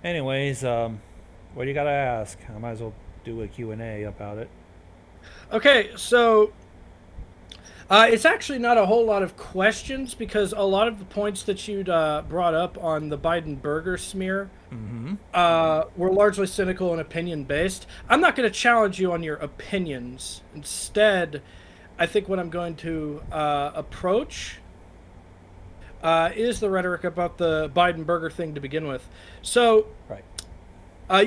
Anyways, what do you gotta ask? I might as well do a Q&A about it. Okay, so it's actually not a whole lot of questions because a lot of the points that you'd brought up on the Biden burger smear Mm-hmm. were largely cynical and opinion based. I'm not going to challenge you on your opinions. Instead, I think what I'm going to approach is the rhetoric about the Biden burger thing to begin with. So, Right.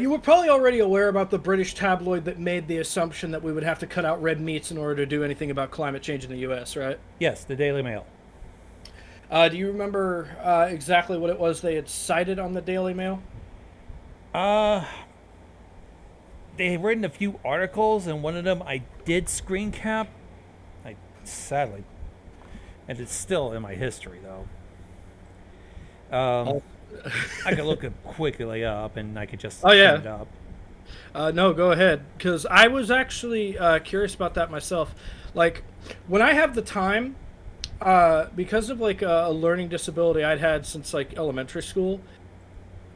you were probably already aware about the British tabloid that made the assumption that we would have to cut out red meats in order to do anything about climate change in the U.S., right? Yes, the Daily Mail. Do you remember exactly what it was they had cited on the Daily Mail? Uh, they've written a few articles, and one of them I did screen cap. I sadly, and it's still in my history though. Um, Oh, I could look it quickly up, and I could just oh bring yeah. it up. No, go ahead. Because I was actually curious about that myself. Like, when I have the time, because of like a learning disability I'd had since like elementary school,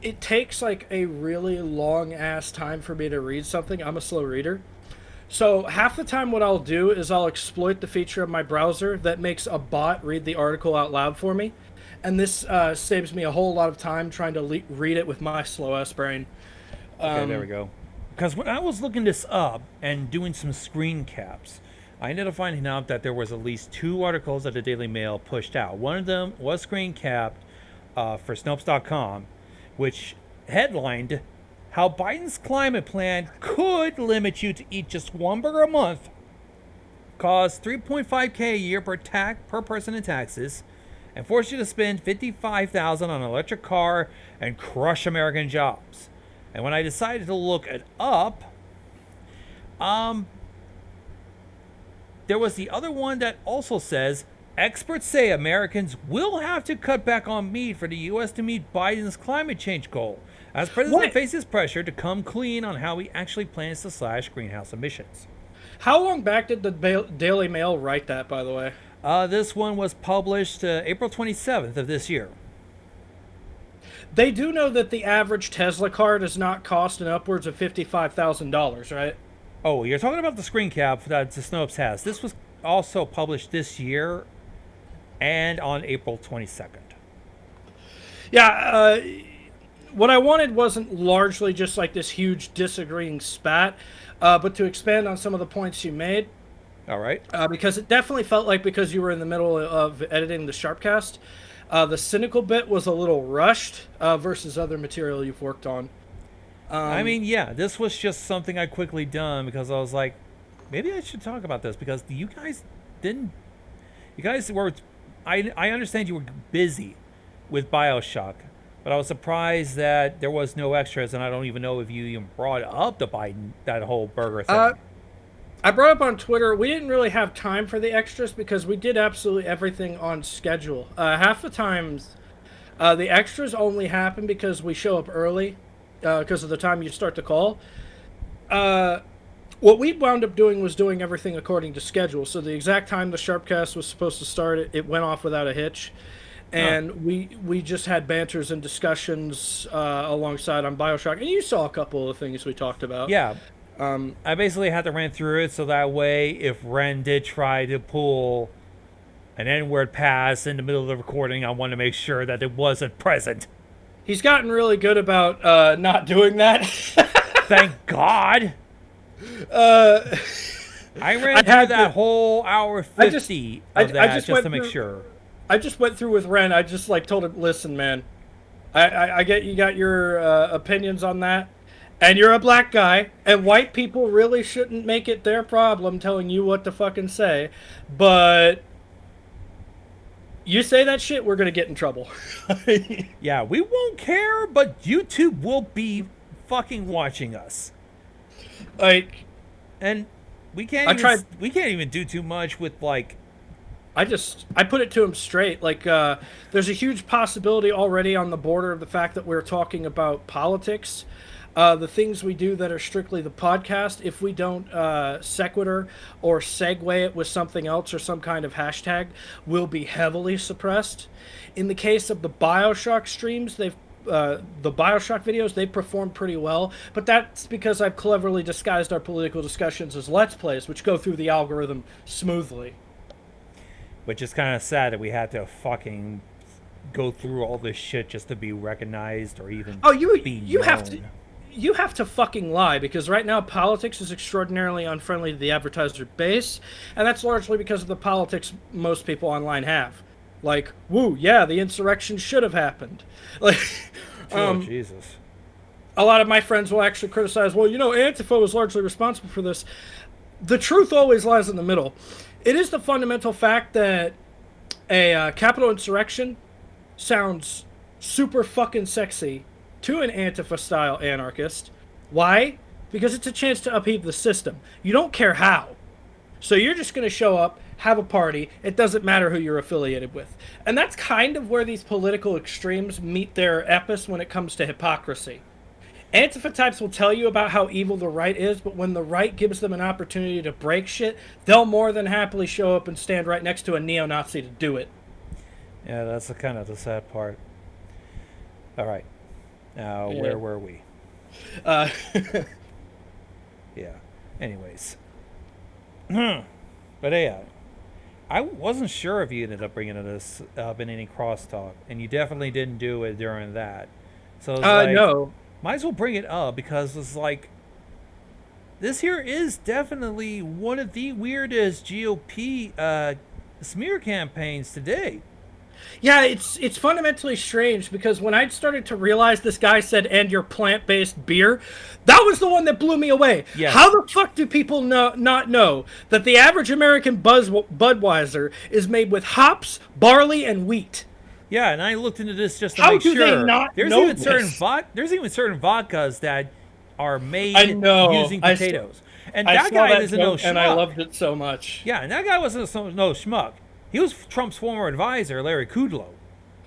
it takes like a really long ass time for me to read something. I'm a slow reader. So half the time, what I'll do is I'll exploit the feature of my browser that makes a bot read the article out loud for me, and this saves me a whole lot of time trying to read it with my slow ass brain. Okay, there we Um, go. Because when I was looking this up and doing some screen caps, I ended up finding out that there was at least two articles that the Daily Mail pushed out. One of them was screen capped for Snopes.com, which headlined how Biden's climate plan could limit you to eat just one burger a month, cost 3.5K a year per person in taxes, and force you to spend 55,000 on an electric car and crush American jobs. And when I decided to look it up, um, there was the other one that also says experts say Americans will have to cut back on meat for the U.S. to meet Biden's climate change goal, as president what? faces pressure to come clean on how he actually plans to slash greenhouse emissions. How long back did the Daily Mail write that? By the way, This one was published April 27th of this year. they do know that the average Tesla car does not cost an upwards of $55,000, right? Oh, you're talking about the screen cap that the Snopes has. This was also published this year and on April 22nd. Yeah. What I wanted wasn't largely just like this huge disagreeing spat, but to expand on some of the points you made. All right. Because it definitely felt like because you were in the middle of editing the Sharpcast, the cynical bit was a little rushed versus other material you've worked on. I Um, mean, yeah, this was just something I quickly done because I was like, maybe I should talk about this because you guys didn't. You guys were. I understand you were busy with Bioshock, but I was surprised that there was no extras, and I don't even know if you even brought up the Biden that whole burger uh, thing. I brought up on Twitter, we didn't really have time for the extras because we did absolutely everything on schedule. Half the times, the extras only happen because we show up early because of the time you start the call. Uh, what we wound up doing was doing everything according to schedule. So the exact time the Sharpcast was supposed to start, it went off without a hitch, Huh? and we just had banters and discussions alongside on Bioshock. And you saw a couple of things we talked about. Yeah, Um, I basically had to run through it so that way, if Ren did try to pull an N-word pass in the middle of the recording, I wanted to make sure that it wasn't present. he's gotten really good about not doing that. Thank God. uh, I I ran through had that to. whole hour I just. 50 I, of I that just just went to make through. sure. I just went through with Ren. I just like told him, listen, man. I get you got your opinions on that, and you're a black guy, and white people really shouldn't make it their problem telling you what to fucking say, but you say that shit, we're gonna get in trouble. Yeah, we won't care, but YouTube will be fucking watching us. Like And I tried. we can't even do too much with like. I put it to him straight. Like, there's a huge possibility already on the border of the fact that we're talking about politics. The things we do that are strictly the podcast, if we don't sequitur or segue it with something else or some kind of hashtag, will be heavily suppressed. In the case of the Bioshock streams, they've the Bioshock videos, they performed pretty well. But that's because I've cleverly disguised our political discussions as Let's Plays, which go through the algorithm smoothly. Which is kind of sad that we had to fucking go through all this shit just to be recognized or even Oh, you be you known. have to fucking lie, because right now politics is extraordinarily unfriendly to the advertiser base, and that's largely because of the politics most people online have. Like, woo, yeah, the insurrection should have happened. Like, Oh, Jesus. a lot of my friends will actually criticize, well, Antifa was largely responsible for this. The truth always lies in the middle. It is the fundamental fact that a capital insurrection sounds super fucking sexy to an Antifa-style anarchist. Why? Because it's a chance to upheave the system. You don't care how. So you're just going to show up, have a party. It doesn't matter who you're affiliated with. And that's kind of where these political extremes meet their epis when it comes to hypocrisy. Antifa types will tell you about how evil the right is, but when the right gives them an opportunity to break shit, they'll more than happily show up and stand right next to a neo-Nazi to do it. Yeah, that's the kind of the sad part. All right. Now, Yeah. where were we? Uh, Yeah. Anyways. But yeah, I wasn't sure if you ended up bringing this up in any crosstalk, and you definitely didn't do it during that. So it's like, no. might as well bring it up because it's like, this here is definitely one of the weirdest GOP smear campaigns today. Yeah, it's fundamentally strange, because when I started to realize this guy said, "and your plant-based beer," that was the one that blew me away. Yes. How the fuck do people not know that the average American Budweiser is made with hops, barley, and wheat? Yeah, and I looked into this just to How make do sure. they not there's know even certain this? there's even certain vodkas that are made I know. using potatoes. And I that saw guy that isn't no joke, schmuck. and I loved it so much. Yeah, and that guy wasn't no schmuck. He was Trump's former advisor, Larry Kudlow.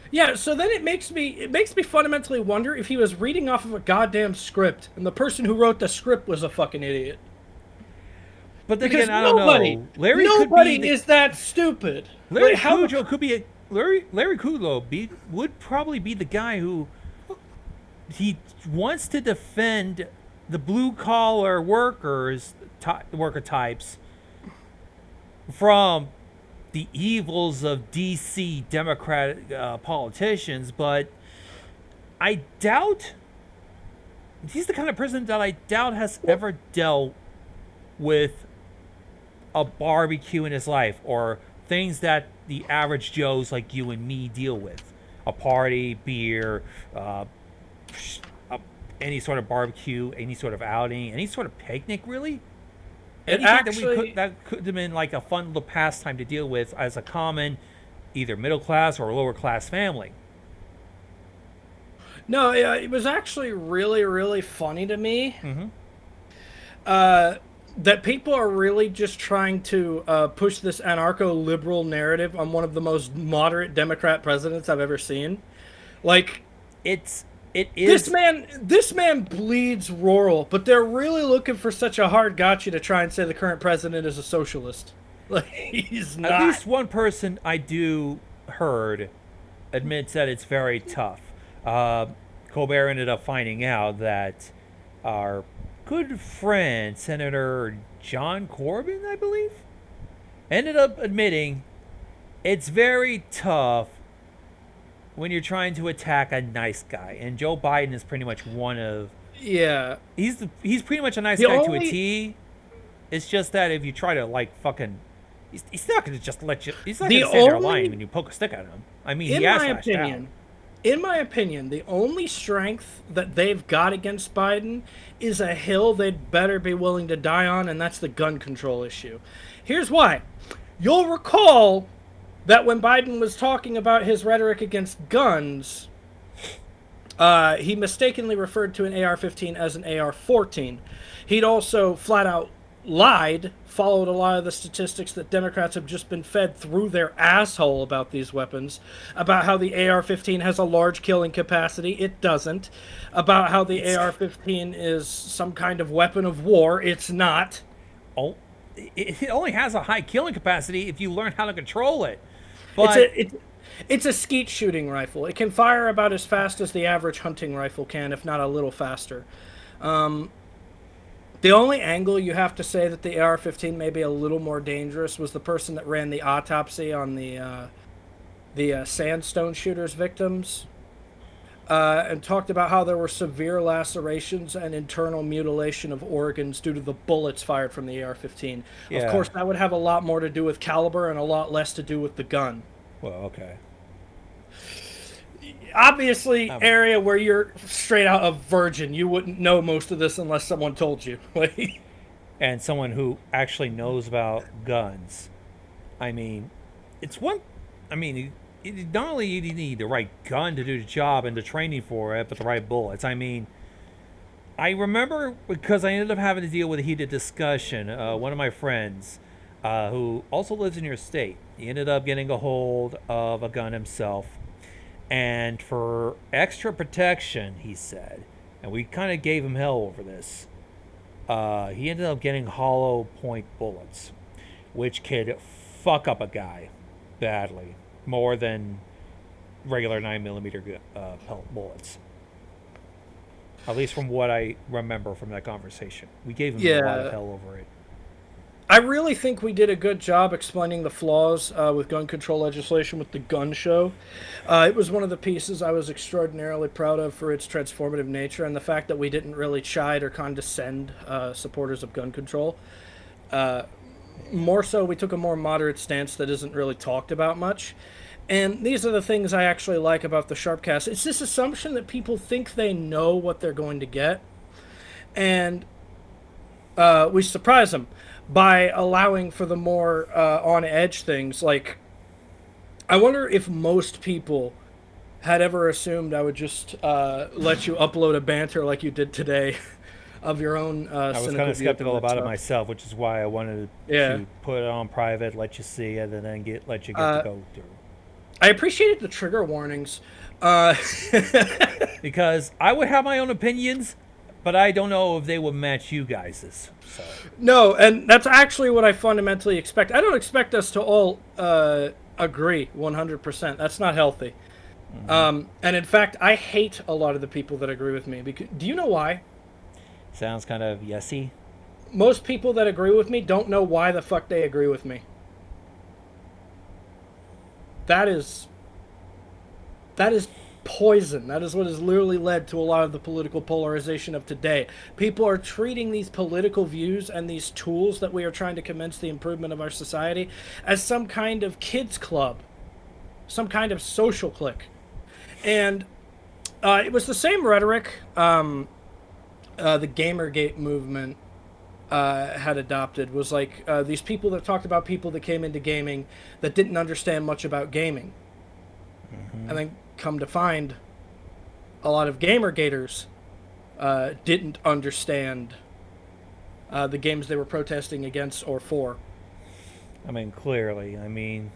Yeah, so then it makes me fundamentally wonder if he was reading off of a goddamn script, and the person who wrote the script was a fucking idiot. But then Because again, I don't know. Larry nobody could be is that stupid. Larry Like, how- Kudlow could be Larry Kudlow would probably be the guy who he wants to defend the blue collar worker types from the evils of DC Democratic politicians, but I doubt he's the kind of person that I doubt has ever dealt with a barbecue in his life or things that the average Joes like you and me deal with. A party, beer, any sort of barbecue, any sort of outing, any sort of picnic, really. Anything that could have been like a fun little pastime to deal with as a common, either middle class or lower class family. No, it was actually really, really funny to me. Mm-hmm. That people are really just trying to push this anarcho-liberal narrative on one of the most moderate Democrat presidents I've ever seen. Like, It is this man bleeds rural, but they're really looking for such a hard gotcha to try and say the current president is a socialist. Like, he's not. At least one person I do heard admits that it's very tough. Colbert ended up finding out that our good friend, Senator John Corbin, I believe, ended up admitting it's very tough when you're trying to attack a nice guy. And Joe Biden is pretty much one of... Yeah. He's pretty much a nice The guy to a only- T. It's just that if you try to, like, fucking... He's not going to just let you... He's not The going to stand there only- lying when you poke a stick at him. I mean, In he has my lashed out. opinion, the only strength that they've got against Biden is a hill they'd better be willing to die on, and that's the gun control issue. Here's why. You'll recall that when Biden was talking about his rhetoric against guns, he mistakenly referred to an AR-15 as an AR-14. He'd also flat out lied, followed a lot of the statistics that Democrats have just been fed through their asshole about these weapons, about how the AR-15 has a large killing capacity. It doesn't. About how the AR-15 is some kind of weapon of war. It's not. Oh, it only has a high killing capacity if you learn how to control it. But It's a skeet shooting rifle. It can fire about as fast as the average hunting rifle can, if not a little faster. The only angle you have to say that the AR-15 may be a little more dangerous was the person that ran the autopsy on the sandstone shooters victims, and talked about how there were severe lacerations and internal mutilation of organs due to the bullets fired from the AR-15. Yeah. Of course, that would have a lot more to do with caliber and a lot less to do with the gun. Well, okay. Obviously, area where you're straight out a virgin, you wouldn't know most of this unless someone told you. And someone who actually knows about guns. I mean, it's one. I mean, not only do you need the right gun to do the job and the training for it, but the right bullets. I mean, I remember because I ended up having to deal with a heated discussion. One of my friends, who also lives in your state, he ended up getting a hold of a gun himself. And for extra protection, he said, and we kind of gave him hell over this, he ended up getting hollow point bullets, which could fuck up a guy badly, more than regular 9mm pellet bullets. At least from what I remember from that conversation. We gave him a lot of hell over it. I really think we did a good job explaining the flaws with gun control legislation with the gun show. It was one of the pieces I was extraordinarily proud of for its transformative nature and the fact that we didn't really chide or condescend supporters of gun control. More so, we took a more moderate stance that isn't really talked about much. And these are the things I actually like about the Sharpcast. It's this assumption that people think they know what they're going to get. And we surprise them by allowing for the more on-edge things. Like, I wonder if most people had ever assumed I would just let you upload a banter like you did today of your own I was kind of skeptical about it myself, which is why I wanted to put it on private, let you see it, and then let you get to go through. I appreciated the trigger warnings. Because I would have my own opinions, but I don't know if they would match you guys's. So. No, and that's actually what I fundamentally expect. I don't expect us to all agree 100%. That's not healthy. Mm-hmm. And in fact, I hate a lot of the people that agree with me. Because, do you know why? Sounds kind of yesy. Most people that agree with me don't know why the fuck they agree with me. That is poison. That is what has literally led to a lot of the political polarization of today. People are treating these political views and these tools that we are trying to commence the improvement of our society as some kind of kids club, some kind of social clique. And it was the same rhetoric the Gamergate movement had adopted. Was like these people that talked about people that came into gaming that didn't understand much about gaming. Mm-hmm. And then come to find a lot of Gamergaters didn't understand the games they were protesting against or for. I mean, clearly. I mean,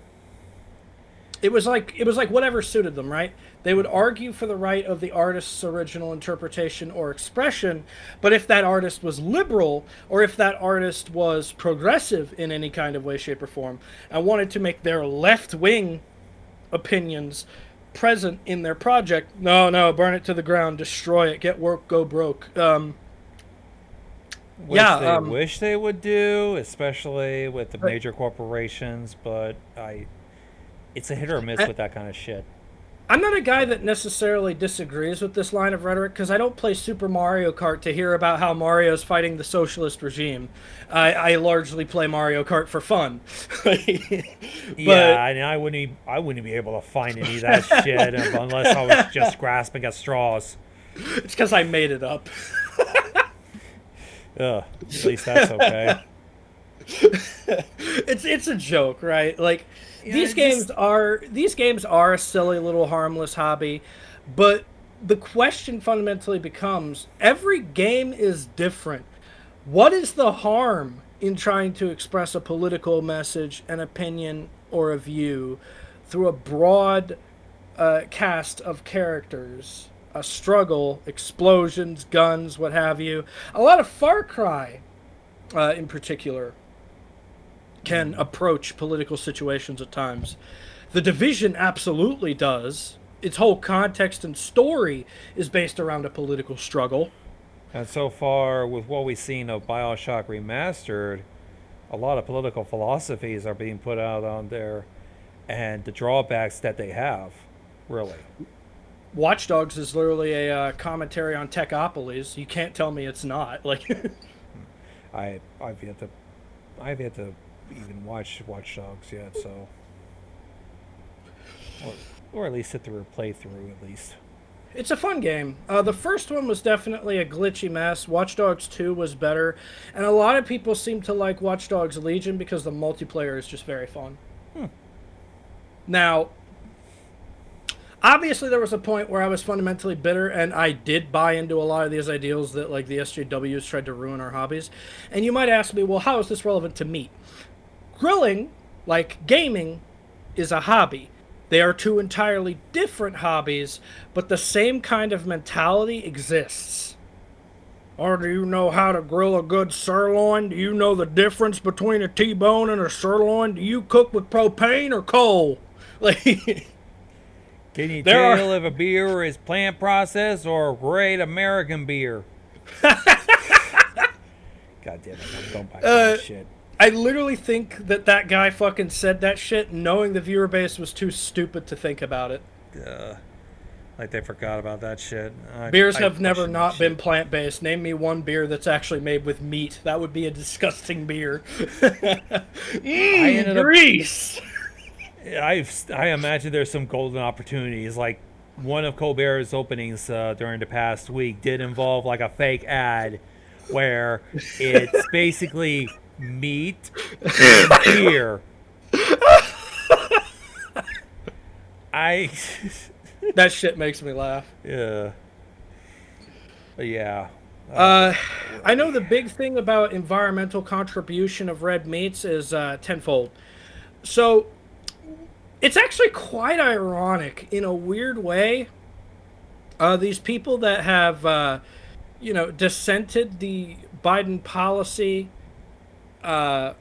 it was like whatever suited them, right? They would argue for the right of the artist's original interpretation or expression, but if that artist was liberal or if that artist was progressive in any kind of way, shape, or form and wanted to make their left-wing opinions present in their project, no, burn it to the ground, destroy it, get work, go broke. Wish they would do, especially with the major corporations, but it's a hit or miss with that kind of shit. I'm not a guy that necessarily disagrees with this line of rhetoric because I don't play Super Mario Kart to hear about how Mario's fighting the socialist regime. I largely play Mario Kart for fun. Yeah, I wouldn't be able to find any of that shit unless I was just grasping at straws. It's because I made it up. Ugh, at least that's okay. It's a joke, right? Like, these games are a silly little harmless hobby, but the question fundamentally becomes, every game is different. What is the harm in trying to express a political message, an opinion, or a view through a broad cast of characters? A struggle, explosions, guns, what have you. A lot of Far Cry, in particular, can approach political situations at times The Division absolutely does. Its whole context and story is based around a political struggle. And so far, with what we've seen of Bioshock Remastered, a lot of political philosophies are being put out on there, and the drawbacks that they have, really. Watch Dogs is literally a commentary on techopolies. You can't tell me it's not. Like, I've yet to even watch Watch Dogs yet, so or at least sit through a playthrough at least. it's a fun game. The first one was definitely a glitchy mess. Watch Dogs 2 was better, and a lot of people seem to like Watch Dogs Legion because the multiplayer is just very fun. Now, obviously there was a point where I was fundamentally bitter, and I did buy into a lot of these ideals that like the SJWs tried to ruin our hobbies. And you might ask me, well, how is this relevant to meat? Grilling, like gaming, is a hobby. They are two entirely different hobbies, but the same kind of mentality exists. Or do you know how to grill a good sirloin? Do you know the difference between a T-bone and a sirloin? Do you cook with propane or coal? Like, Can you tell if a beer is plant processed or great American beer? God damn it, don't buy that shit. I literally think that guy fucking said that shit knowing the viewer base was too stupid to think about it. Like they forgot about that shit. Beers have never not been plant-based. Name me one beer that's actually made with meat. That would be a disgusting beer. Grease! I imagine there's some golden opportunities. Like one of Colbert's openings during the past week did involve like a fake ad where it's basically meat and beer. That shit makes me laugh. Yeah. Yeah. I know the big thing about environmental contribution of red meats is tenfold. So it's actually quite ironic in a weird way. These people that have, dissented the Biden policy, or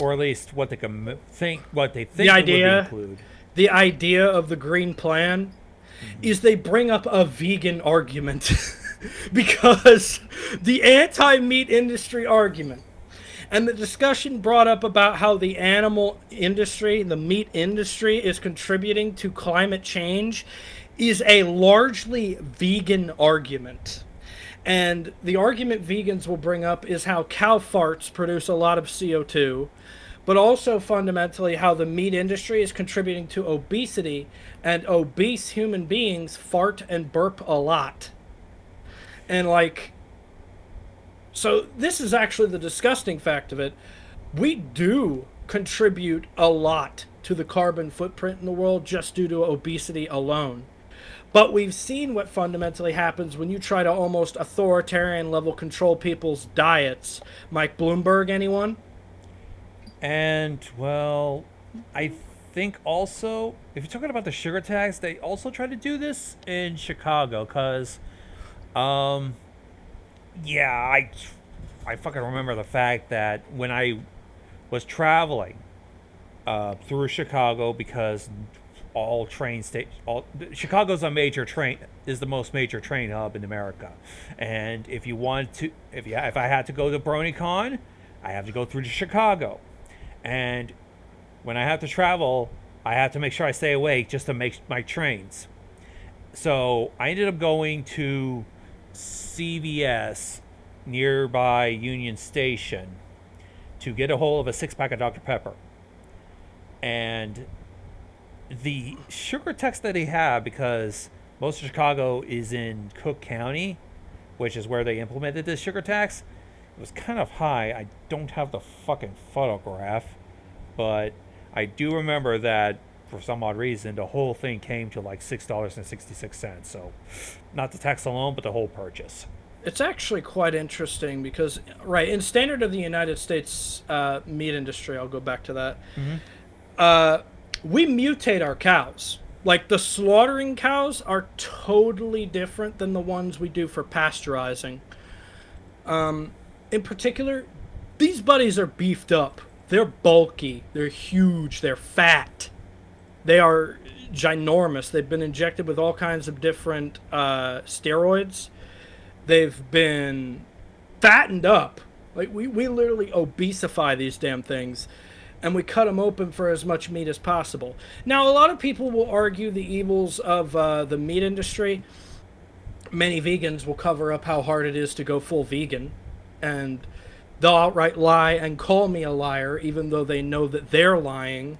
at least what they think the idea, would include. The idea of the Green Plan is they bring up a vegan argument because the anti-meat industry argument and the discussion brought up about how the animal industry, the meat industry, is contributing to climate change is a largely vegan argument. And the argument vegans will bring up is how cow farts produce a lot of CO2, but also fundamentally how the meat industry is contributing to obesity, and obese human beings fart and burp a lot. And so this is actually the disgusting fact of it. We do contribute a lot to the carbon footprint in the world just due to obesity alone. But we've seen what fundamentally happens when you try to almost authoritarian level control people's diets. Mike Bloomberg, anyone? And, well, I think also, if you're talking about the sugar tax, they also try to do this in Chicago, because, I fucking remember the fact that when I was traveling through Chicago, because all train Chicago's is the most major train hub in America, and if I had to go to BronyCon, I have to go through to Chicago. And when I have to travel, I have to make sure I stay awake just to make my trains. So I ended up going to CVS nearby Union Station to get a hold of a 6-pack of Dr. Pepper. And the sugar tax that they have, because most of Chicago is in Cook County, which is where they implemented this sugar tax, it was kind of high. I don't have the fucking photograph, but I do remember that for some odd reason the whole thing came to like $6.66. So not the tax alone, but the whole purchase. It's actually quite interesting because, right, in standard of the United States meat industry, I'll go back to that, we mutate our cows. Like, the slaughtering cows are totally different than the ones we do for pasteurizing. In particular, these buddies are beefed up. They're bulky. They're huge. They're fat. They are ginormous. They've been injected with all kinds of different steroids. They've been fattened up. Like we literally obesify these damn things, and we cut them open for as much meat as possible. Now, a lot of people will argue the evils of the meat industry. Many vegans will cover up how hard it is to go full vegan, and they'll outright lie and call me a liar, even though they know that they're lying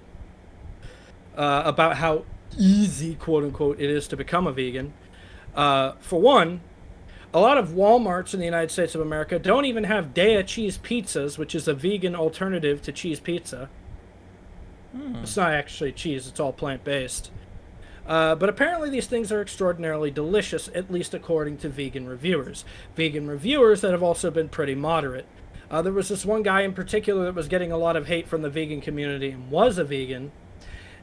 about how easy, quote unquote, it is to become a vegan. For one, a lot of Walmarts in the United States of America don't even have Daiya cheese pizzas, which is a vegan alternative to cheese pizza. It's not actually cheese, it's all plant based. But apparently these things are extraordinarily delicious, at least according to vegan reviewers. Vegan reviewers that have also been pretty moderate. There was this one guy in particular that was getting a lot of hate from the vegan community and was a vegan,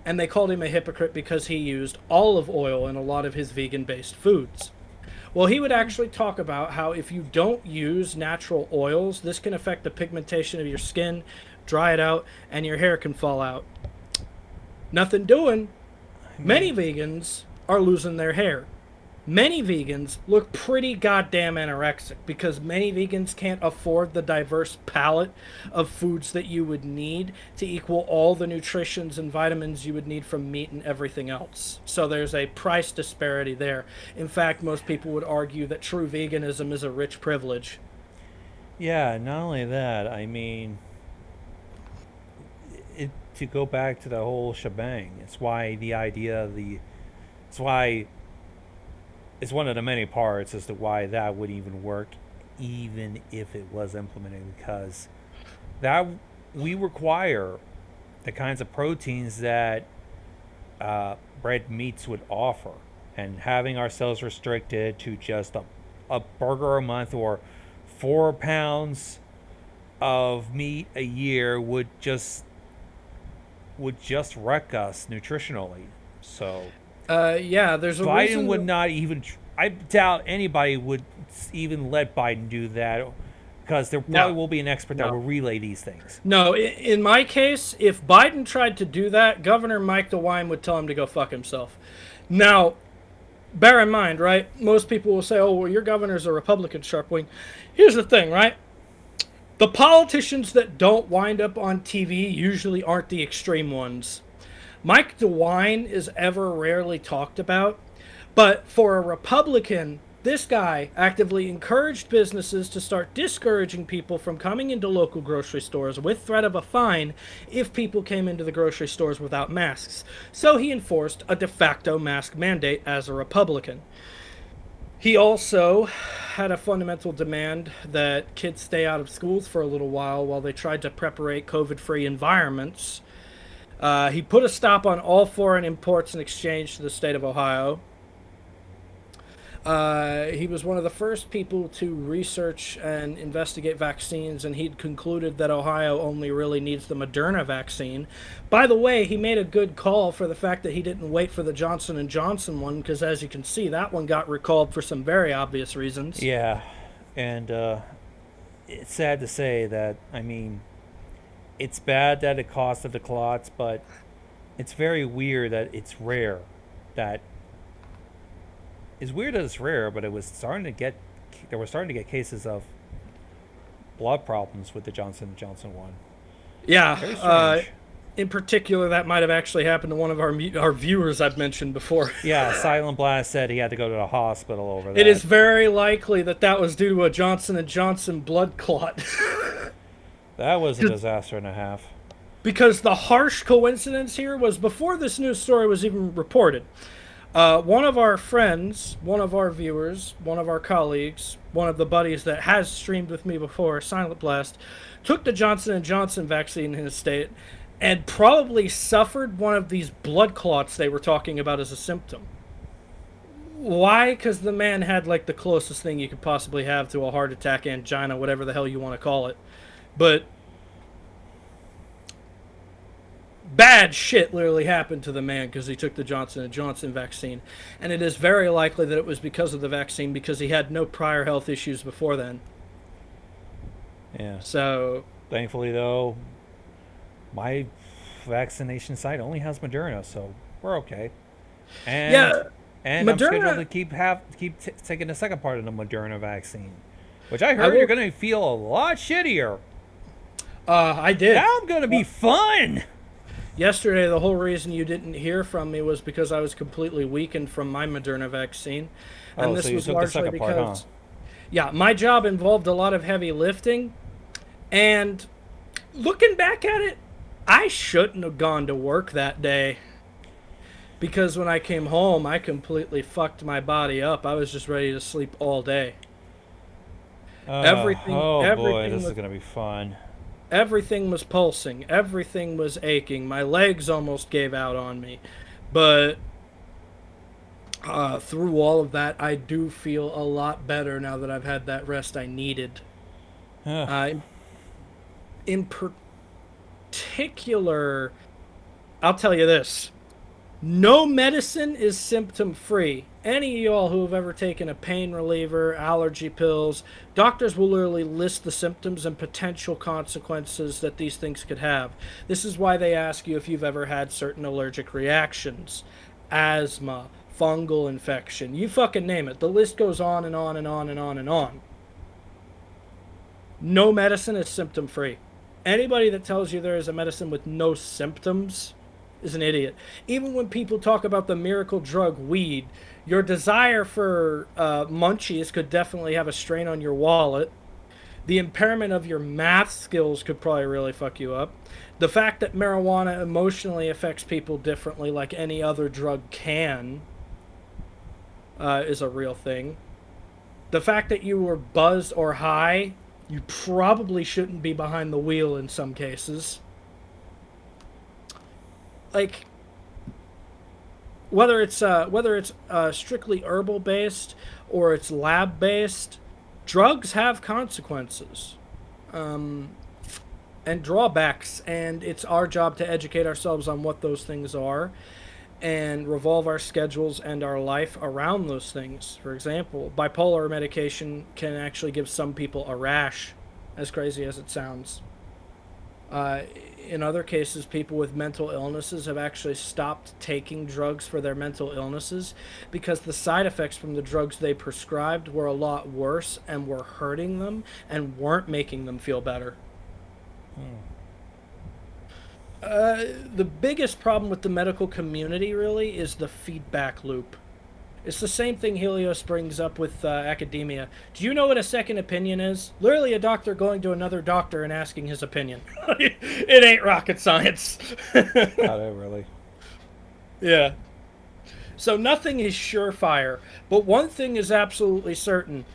and they called him a hypocrite because he used olive oil in a lot of his vegan-based foods. Well, he would actually talk about how if you don't use natural oils, this can affect the pigmentation of your skin, dry it out, and your hair can fall out. Nothing doing. Many vegans are losing their hair. Many vegans look pretty goddamn anorexic because many vegans can't afford the diverse palette of foods that you would need to equal all the nutritions and vitamins you would need from meat and everything else. So there's a price disparity there. In fact, most people would argue that true veganism is a rich privilege. Yeah, not only that, I mean, to go back to the whole shebang, it's why the idea of it's why it's one of the many parts as to why that would even work, even if it was implemented, because that we require the kinds of proteins that red meats would offer, and having ourselves restricted to just a burger a month or 4 pounds of meat a year would just wreck us nutritionally. So Yeah, there's a Biden reason would not even. I doubt anybody would even let Biden do that, because there probably will be an expert that will relay these things. No, in my case, if Biden tried to do that, Governor Mike DeWine would tell him to go fuck himself. Now, bear in mind, right? Most people will say, oh, well, your governor's a Republican, Sharpwing. Here's the thing, right? The politicians that don't wind up on TV usually aren't the extreme ones. Mike DeWine is ever rarely talked about, but for a Republican, this guy actively encouraged businesses to start discouraging people from coming into local grocery stores with threat of a fine if people came into the grocery stores without masks. So he enforced a de facto mask mandate as a Republican. He also had a fundamental demand that kids stay out of schools for a little while they tried to preparate COVID-free environments. He put a stop on all foreign imports and exchange to the state of Ohio. He was one of the first people to research and investigate vaccines, and he'd concluded that Ohio only really needs the Moderna vaccine. By the way, he made a good call for the fact that he didn't wait for the Johnson & Johnson one, because as you can see, that one got recalled for some very obvious reasons. Yeah, and it's sad to say that, I mean, it's bad that it costed the clots, but it's very weird that it's rare. That it's weird that it's rare, but there were starting to get cases of blood problems with the Johnson & Johnson one. Yeah, Very strange. in particular, that might have actually happened to one of our viewers I've mentioned before. Yeah, Silent Blast said he had to go to the hospital over that. It is very likely that that was due to a Johnson & Johnson blood clot. That was a disaster and a half. Because the harsh coincidence here was before this news story was even reported. One of our friends, one of our viewers, one of our colleagues, one of the buddies that has streamed with me before, Silent Blast, took the Johnson & Johnson vaccine in his state and probably suffered one of these blood clots they were talking about as a symptom. Why? Because the man had like the closest thing you could possibly have to a heart attack, angina, whatever the hell you want to call it. But bad shit literally happened to the man because he took the Johnson & Johnson vaccine. And it is very likely that it was because of the vaccine, because he had no prior health issues before then. Yeah. So Thankfully, though, my vaccination site only has Moderna, so we're okay. And Yeah, and I'm scheduled to Moderna. keep taking the second part of the Moderna vaccine, which I I heard you're will. gonna feel a lot shittier. I did. Now I'm gonna be fun. Yesterday, the whole reason you didn't hear from me was because I was completely weakened from my Moderna vaccine. And Oh, so this you was took the largely second part, huh? because, yeah, my job involved a lot of heavy lifting. And looking back at it, I shouldn't have gone to work that day. Because when I came home, I completely fucked my body up. I was just ready to sleep all day. Everything, Oh boy, everything this is was gonna be fun. everything was pulsing. Everything was aching. My legs almost gave out on me. But through all of that, I do feel a lot better now that I've had that rest I needed. Ugh. Uh, in particular, I'll tell you this: no medicine is symptom free. Any of y'all who have ever taken a pain reliever, allergy pills, doctors will literally list the symptoms and potential consequences that these things could have. This is why they ask you if you've ever had certain allergic reactions, asthma, fungal infection, you fucking name it. The list goes on and on and on and on and on. No medicine is symptom free. Anybody that tells you there is a medicine with no symptoms is an idiot. Even when people talk about the miracle drug weed, your desire for munchies could definitely have a strain on your wallet. The impairment of your math skills could probably really fuck you up. The fact that marijuana emotionally affects people differently, like any other drug can, is a real thing. The fact that you were buzzed or high, you probably shouldn't be behind the wheel in some cases. Like, whether it's strictly herbal based or it's lab based, drugs have consequences, um, and drawbacks, and it's our job to educate ourselves on what those things are and revolve our schedules and our life around those things. For example, bipolar medication can actually give some people a rash, as crazy as it sounds. Uh, in other cases, people with mental illnesses have actually stopped taking drugs for their mental illnesses because the side effects from the drugs they prescribed were a lot worse and were hurting them and weren't making them feel better. Hmm. The biggest problem with the medical community really is the feedback loop. It's the same thing Helios brings up with academia. Do you know what a second opinion is? Literally, a doctor going to another doctor and asking his opinion. It ain't rocket science. Not it really. Yeah. So nothing is surefire, but one thing is absolutely certain.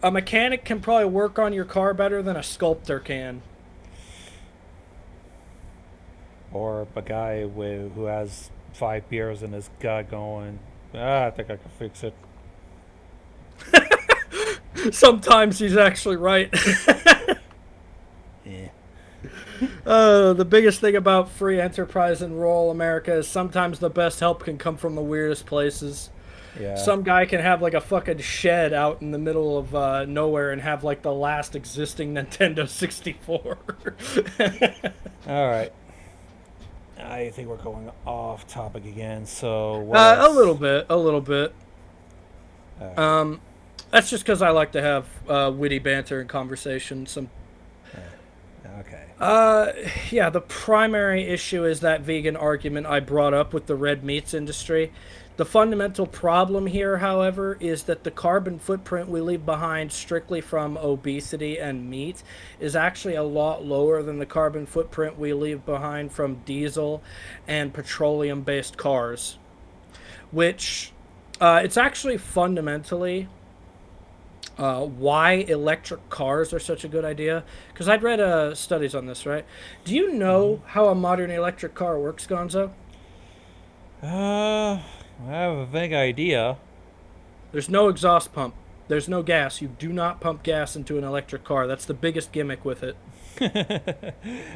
A mechanic can probably work on your car better than a sculptor can. Or a guy who has 5 beers in his gut going, I think I can fix it. Sometimes he's actually right. Yeah. The biggest thing about free enterprise in rural America is sometimes the best help can come from the weirdest places. Yeah. Some guy can have like a fucking shed out in the middle of nowhere and have like the last existing Nintendo 64. All right. I think we're going off topic again. So what A little else? bit, a little bit. All right. Um, that's just because I like to have witty banter and conversation. Okay. Uh, yeah, the primary issue is that vegan argument I brought up with the red meats industry. The fundamental problem here, however, is that the carbon footprint we leave behind strictly from obesity and meat is actually a lot lower than the carbon footprint we leave behind from diesel and petroleum based cars, which it's actually fundamentally why electric cars are such a good idea. Because I'd read studies on this, right? Do you Mm-hmm. know how a modern electric car works, Gonzo? I have a vague idea. There's no exhaust pump. There's no gas. You do not pump gas into an electric car. That's the biggest gimmick with it.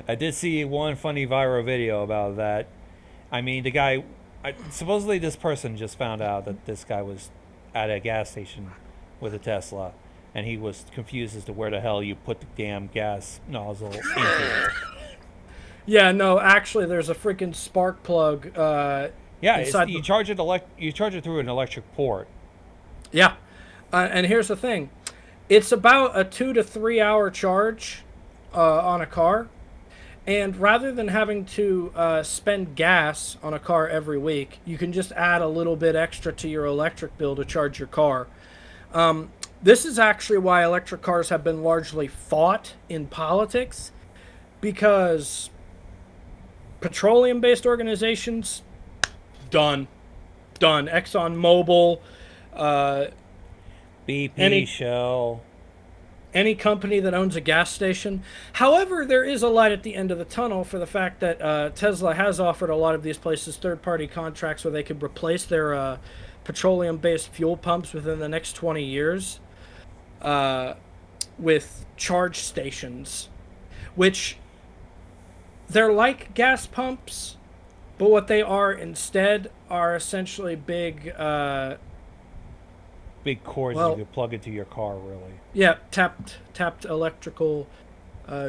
I did see one funny viral video about that. I mean, the guy, supposedly this person just found out that this guy was at a gas station with a Tesla, and he was confused as to where the hell you put the damn gas nozzle into it. Yeah, no, actually, there's a freaking spark plug Yeah, inside you the. charge it you charge it through an electric port. Yeah, and here's the thing, it's about a 2 to 3 hour charge on a car, and rather than having to spend gas on a car every week, you can just add a little bit extra to your electric bill to charge your car. This is actually why electric cars have been largely fought in politics, because petroleum based organizations, done. Done. Exxon Mobil, uh, BP, any Shell. any company that owns a gas station. However, there is a light at the end of the tunnel for the fact that Tesla has offered a lot of these places third party contracts where they could replace their petroleum based fuel pumps within the next 20 years with charge stations, which they're like gas pumps, but what they are instead are essentially big, Big cords you well, could plug into your car, really. yeah, tapped electrical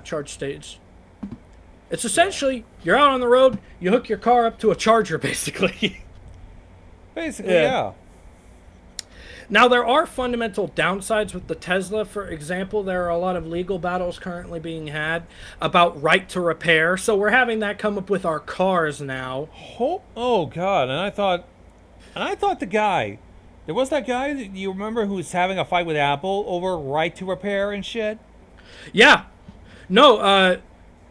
charge stage. It's Yeah. essentially you're out on the road, you hook your car up to a charger, basically. Basically, Yeah. yeah. Now there are fundamental downsides with the Tesla. For example, there are a lot of legal battles currently being had about right to repair. So we're having that come up with our cars now. Oh God! And I thought the guy, there was that guy that you remember who was having a fight with Apple over right to repair and shit. Yeah. No,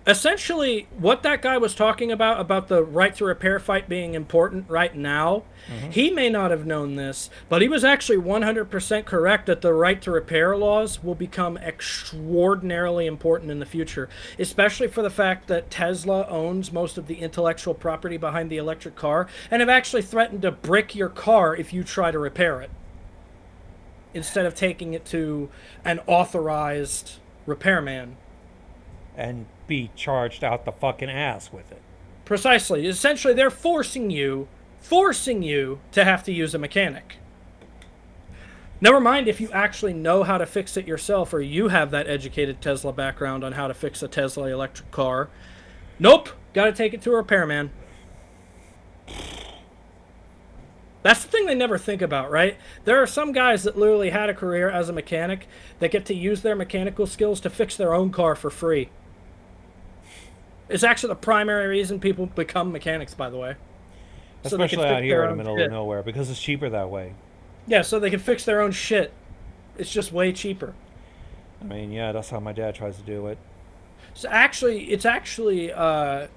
essentially what that guy was talking about the right to repair fight being important right now, he may not have known this, but he was actually 100% correct that the right to repair laws will become extraordinarily important in the future, especially for the fact that Tesla owns most of the intellectual property behind the electric car and have actually threatened to brick your car if you try to repair it instead of taking it to an authorized repairman. And be charged out the fucking ass with it. Precisely. Essentially, they're forcing you to have to use a mechanic. Never mind if you actually know how to fix it yourself or you have that educated Tesla background on how to fix a Tesla electric car. Nope. Got to take it to a repairman. That's the thing they never think about, right? There are some guys that literally had a career as a mechanic that get to use their mechanical skills to fix their own car for free. It's actually the primary reason people become mechanics, by the way. So they can Especially fix out here their in the own middle shit. of nowhere because it's cheaper that way. Yeah, so they can fix their own shit. It's just way cheaper. I mean, yeah, that's how my dad tries to do it. So it's actually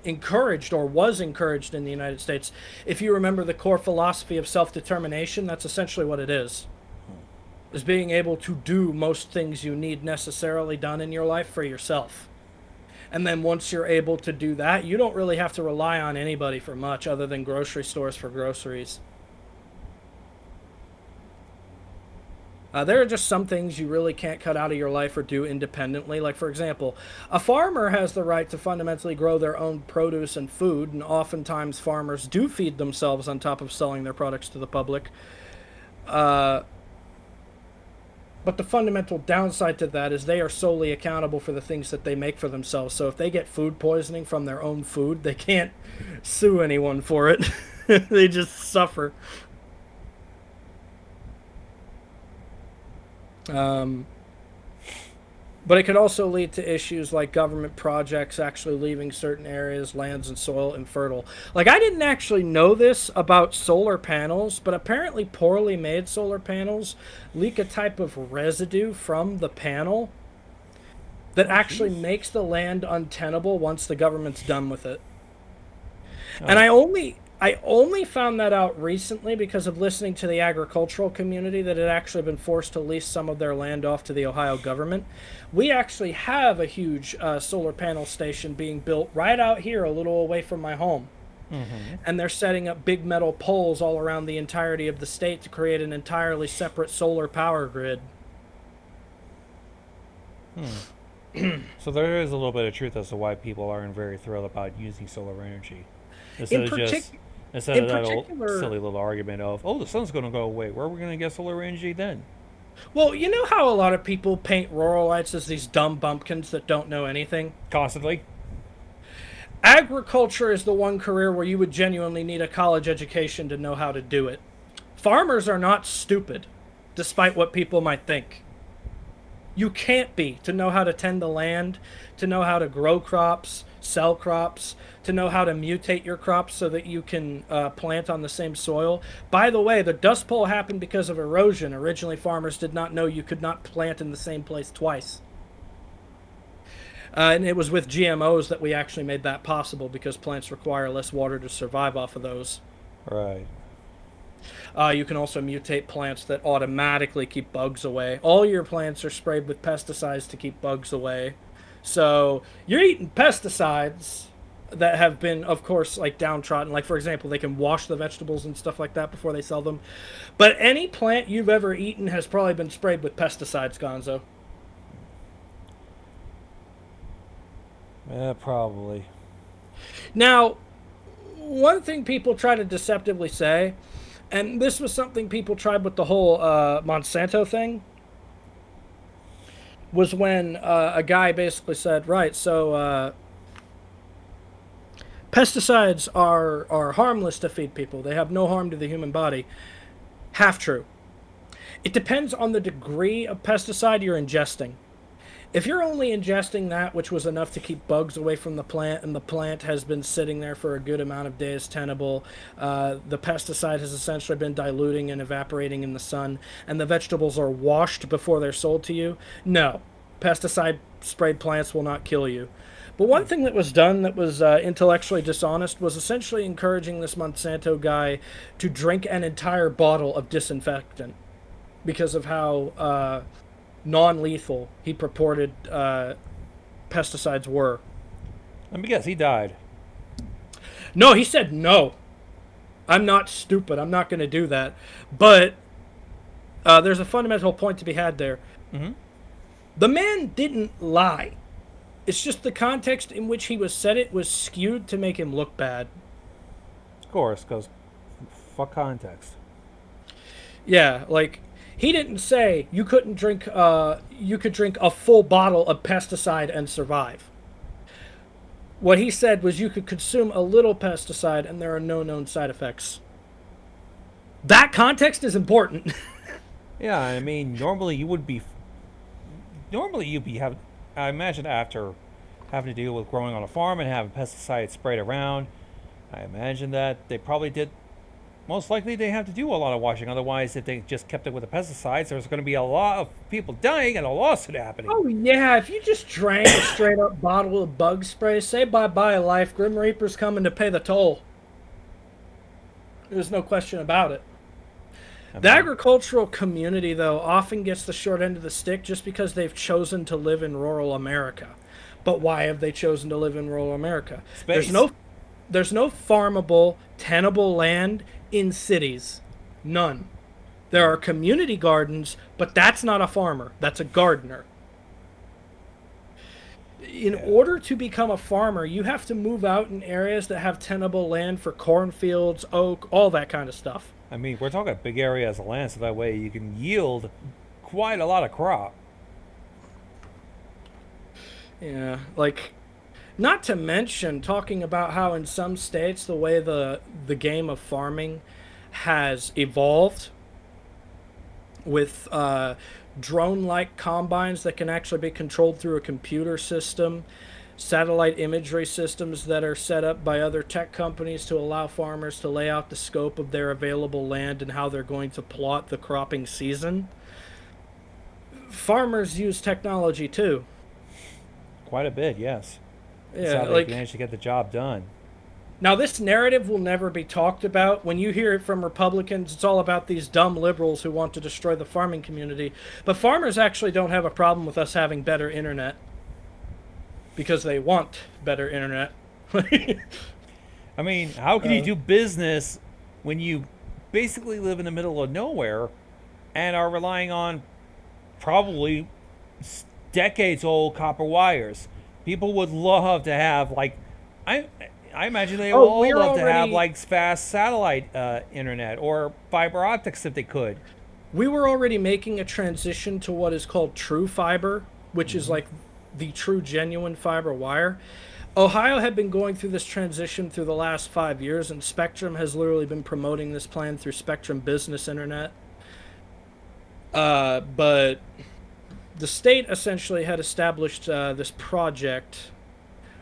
encouraged or was encouraged in the United States. If you remember the core philosophy of self-determination, that's essentially what it is being able to do most things you need necessarily done in your life for yourself. And then once you're able to do that, you don't really have to rely on anybody for much other than grocery stores for groceries. There are just some things you really can't cut out of your life or do independently. Like, for example, a farmer has the right to fundamentally grow their own produce and food, and oftentimes farmers do feed themselves on top of selling their products to the public. Uh, but the fundamental downside to that is they are solely accountable for the things that they make for themselves. So if they get food poisoning from their own food, they can't sue anyone for it. They just suffer. But it could also lead to issues like government projects actually leaving certain areas, lands, and soil infertile. Like, I didn't actually know this about solar panels, but apparently poorly made solar panels leak a type of residue from the panel that actually makes the land untenable once the government's done with it. And I only found that out recently because of listening to the agricultural community that had actually been forced to lease some of their land off to the Ohio government. We actually have a huge solar panel station being built right out here, a little away from my home. And they're setting up big metal poles all around the entirety of the state to create an entirely separate solar power grid. So there is a little bit of truth as to why people aren't very thrilled about using solar energy. In, Instead of partic- just instead in of that old particular, silly little argument of, oh, the sun's going to go away. Where are we going to get solar energy then? well, you know how a lot of people paint rural lights as these dumb bumpkins that don't know anything? Constantly. Agriculture is the one career where you would genuinely need a college education to know how to do it. Farmers are not stupid, despite what people might think. You can't be to know how to tend the land, to know how to grow crops, sell crops, to know how to mutate your crops so that you can plant on the same soil. By the way, the Dust Bowl happened because of erosion. Originally, farmers did not know you could not plant in the same place twice. And it was with GMOs that we actually made that possible because plants require less water to survive off of those. Right. You can also mutate plants that automatically keep bugs away. All your plants are sprayed with pesticides to keep bugs away. So you're eating pesticides that have been, of course, like downtrodden. Like, for example, they can wash the vegetables and stuff like that before they sell them. But any plant you've ever eaten has probably been sprayed with pesticides, Gonzo. Yeah, probably. Now, one thing people try to deceptively say, and this was something people tried with the whole Monsanto thing, was when a guy basically said, right, so pesticides are harmless to feed people. They have no harm to the human body. Half true. It depends on the degree of pesticide you're ingesting. If you're only ingesting that which was enough to keep bugs away from the plant, and the plant has been sitting there for a good amount of days tenable, the pesticide has essentially been diluting and evaporating in the sun, and the vegetables are washed before they're sold to you, no, pesticide sprayed plants will not kill you. But one thing that was done that was intellectually dishonest was essentially encouraging this Monsanto guy to drink an entire bottle of disinfectant because of how non-lethal he purported pesticides were. Let me guess, he died. No, he said no. I'm not stupid. I'm not going to do that. But there's a fundamental point to be had there. Mm-hmm. The man didn't lie. It's just the context in which he was said it was skewed to make him look bad. Of course, because fuck context. Yeah, like he didn't say you couldn't drink. You could drink a full bottle of pesticide and survive. What he said was you could consume a little pesticide and there are no known side effects. That context is important. Yeah, I mean, normally you'd be having. I imagine after having to deal with growing on a farm and having pesticides sprayed around, I imagine that they probably did. Most likely they have to do a lot of washing. Otherwise, if they just kept it with the pesticides, there's going to be a lot of people dying and a lawsuit happening. Oh yeah, if you just drank a straight up bottle of bug spray, say bye-bye life. Grim Reaper's coming to pay the toll. There's no question about it. The agricultural community, though, often gets the short end of the stick just because they've chosen to live in rural America. But why have they chosen to live in rural America? Space. There's no farmable, tenable land in cities. None. There are community gardens, but that's not a farmer. That's a gardener. In order to become a farmer, you have to move out in areas that have tenable land for cornfields, oak, all that kind of stuff. I mean, we're talking big areas of land, so that way you can yield quite a lot of crop. Yeah, like, not to mention talking about how in some states the way the game of farming has evolved with drone-like combines that can actually be controlled through a computer system, satellite imagery systems that are set up by other tech companies to allow farmers to lay out the scope of their available land and how they're going to plot the cropping season. Farmers use technology too. Quite a bit, yes. That's Yeah, how they like manage to get the job done. now this narrative will never be talked about. When you hear it from Republicans, it's all about these dumb liberals who want to destroy the farming community. But farmers actually don't have a problem with us having better internet. Because they want better internet. I mean, how can you do business when you basically live in the middle of nowhere and are relying on probably decades old copper wires? People would love to have, like, I imagine they would all love to have, like, fast satellite internet or fiber optics if they could. We were already making a transition to what is called true fiber, which is like the true genuine fiber wire. Ohio had been going through this transition through the last 5 years, and Spectrum has literally been promoting this plan through Spectrum Business Internet. But the state essentially had established this project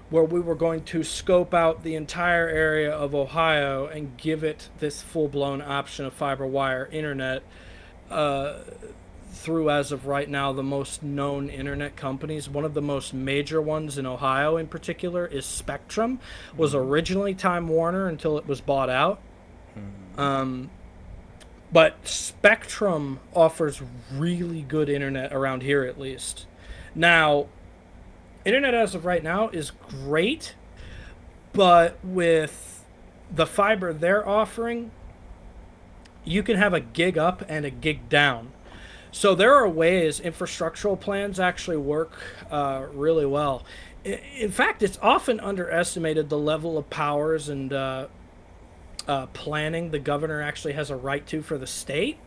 where we were going to scope out the entire area of Ohio and give it this full-blown option of fiber wire internet through, as of right now, the most known internet companies. One of the most major ones in Ohio in particular is Spectrum. Was originally Time Warner until it was bought out. But Spectrum offers really good internet around here, at least. Now, internet as of right now is great, but with the fiber they're offering, you can have a gig up and a gig down. So there are ways infrastructural plans actually work really well. In fact, it's often underestimated the level of powers and planning the governor actually has a right to for the state.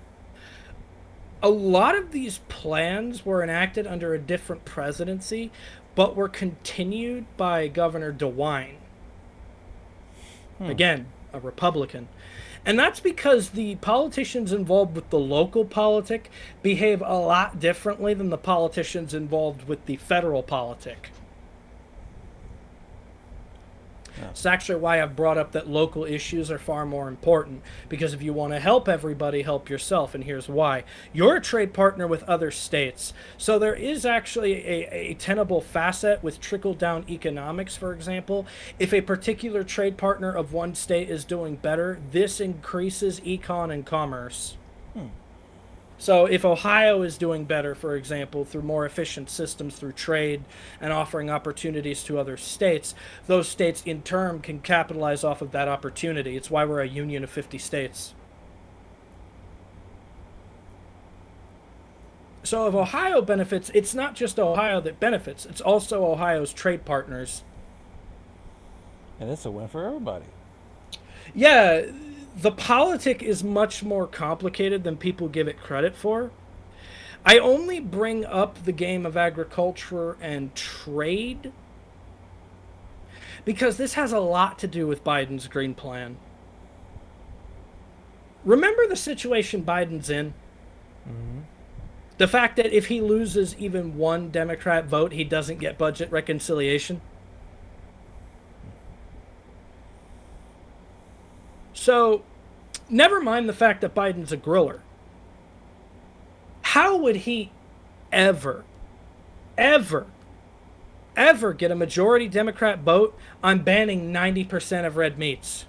A lot of these plans were enacted under a different presidency, but were continued by Governor DeWine. Again, a Republican. And that's because the politicians involved with the local politic behave a lot differently than the politicians involved with the federal politic. It's actually why I've brought up that local issues are far more important, because if you want to help everybody, help yourself, and here's why. You're a trade partner with other states, so there is actually a tenable facet with trickle-down economics, for example. If a particular trade partner of one state is doing better, this increases econ and commerce. So if Ohio is doing better, for example, through more efficient systems through trade and offering opportunities to other states, those states in turn can capitalize off of that opportunity. It's why we're a union of 50 states. So if Ohio benefits, it's not just Ohio that benefits, it's also Ohio's trade partners. And it's a win for everybody. Yeah, the politic is much more complicated than people give it credit for. I only bring up the game of agriculture and trade because this has a lot to do with Biden's Green Plan. Remember the situation Biden's in? The fact that if he loses even one Democrat vote, he doesn't get budget reconciliation? So, never mind the fact that Biden's a griller. How would he ever get a majority Democrat vote on banning 90% of red meats?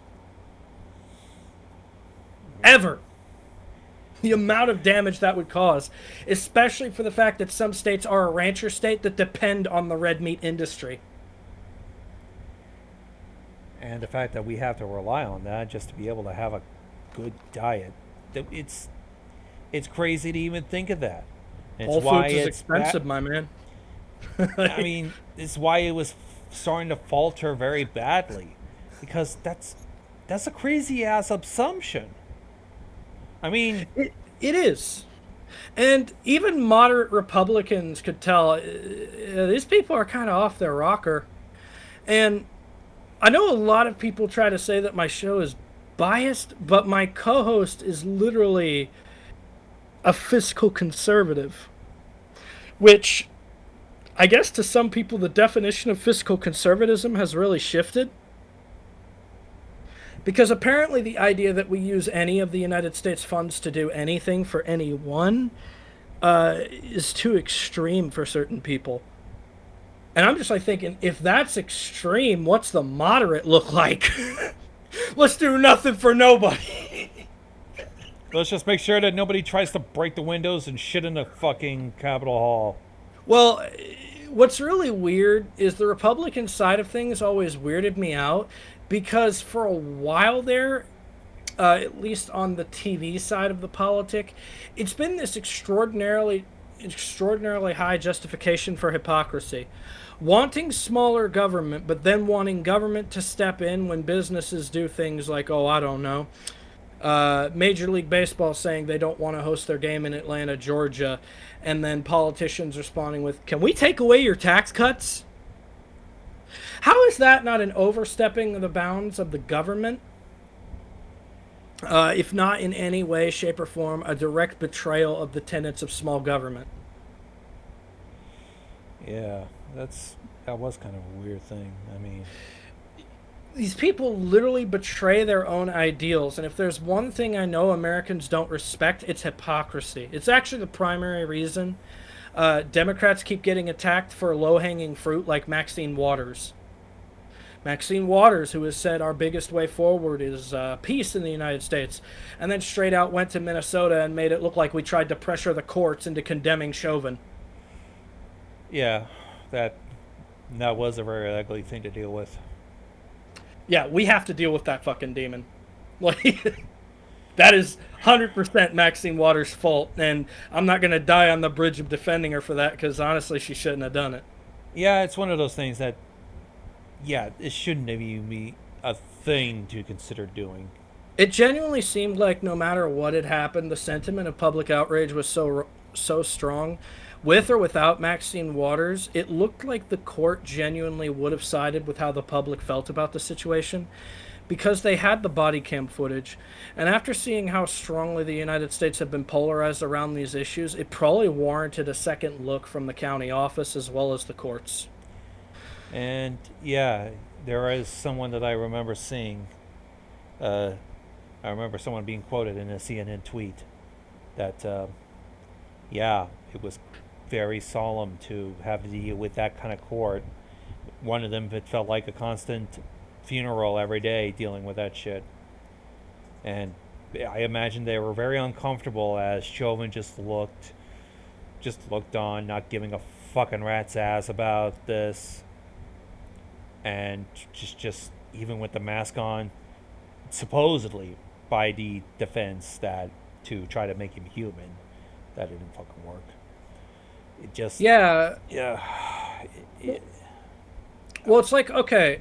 Ever. The amount of damage that would cause, especially for the fact that some states are a rancher state that depend on the red meat industry. And the fact that we have to rely on that just to be able to have a good diet. It's crazy to even think of that. It's Whole why Foods is it's expensive, my man. I mean, it's why it was starting to falter very badly, because that's a crazy ass assumption. I mean, it is. And even moderate Republicans could tell these people are kind of off their rocker. And I know a lot of people try to say that my show is biased, but my co-host is literally a fiscal conservative, which I guess to some people the definition of fiscal conservatism has really shifted, because apparently the idea that we use any of the United States funds to do anything for anyone is too extreme for certain people. And I'm just like thinking, if that's extreme, what's the moderate look like? Let's do nothing for nobody. let's just make sure that nobody tries to break the windows and shit in the fucking Capitol Hall. Well, what's really weird is the Republican side of things always weirded me out, because for a while there, at least on the TV side of the politic, it's been this extraordinarily high justification for hypocrisy. Wanting smaller government, but then wanting government to step in when businesses do things like, oh, I don't know, Major League Baseball saying they don't want to host their game in Atlanta, Georgia, and then politicians responding with, can we take away your tax cuts? How is that not an overstepping of the bounds of the government? If not in any way, shape, or form, a direct betrayal of the tenets of small government. Yeah, that was kind of a weird thing. I mean, These people literally betray their own ideals, and if there's one thing I know Americans don't respect, it's hypocrisy. It's actually the primary reason Democrats keep getting attacked for low-hanging fruit like Maxine Waters. Maxine Waters, who has said our biggest way forward is peace in the United States, and then straight out went to Minnesota and made it look like we tried to pressure the courts into condemning Chauvin. yeah, that that was a very ugly thing to deal with. Yeah, we have to deal with that fucking demon. Like, that is 100% Maxine Waters' fault, and I'm not going to die on the bridge of defending her for that, because honestly, she shouldn't have done it. Yeah, it's one of those things that, yeah, it shouldn't even be a thing to consider doing. It genuinely seemed like no matter what had happened, the sentiment of public outrage was so strong. With or without Maxine Waters, it looked like the court genuinely would have sided with how the public felt about the situation because they had the body cam footage. And after seeing how strongly the United States had been polarized around these issues, it probably warranted a second look from the county office as well as the courts. And yeah, there is someone that I remember seeing. I remember someone being quoted in a CNN tweet that, yeah, it was very solemn to have to deal with that kind of court. One of them, it felt like a constant funeral every day dealing with that shit. And I imagine they were very uncomfortable as Chauvin just looked on, not giving a fucking rat's ass about this, and just even with the mask on, supposedly by the defense that to try to make him human, that didn't fucking work. It just Yeah. yeah. Well, it's like, okay,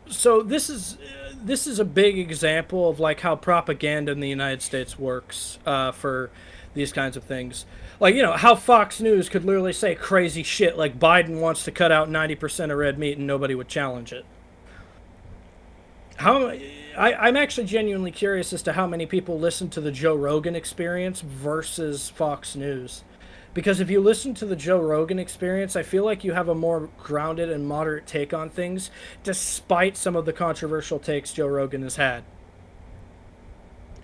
so this is a big example of like how propaganda in the United States works for these kinds of things. Like, how Fox News could literally say crazy shit like Biden wants to cut out 90% of red meat and nobody would challenge it. I'm actually genuinely curious as to how many people listen to the Joe Rogan Experience versus Fox News. Because if you listen to the Joe Rogan Experience, I feel like you have a more grounded and moderate take on things, despite some of the controversial takes Joe Rogan has had.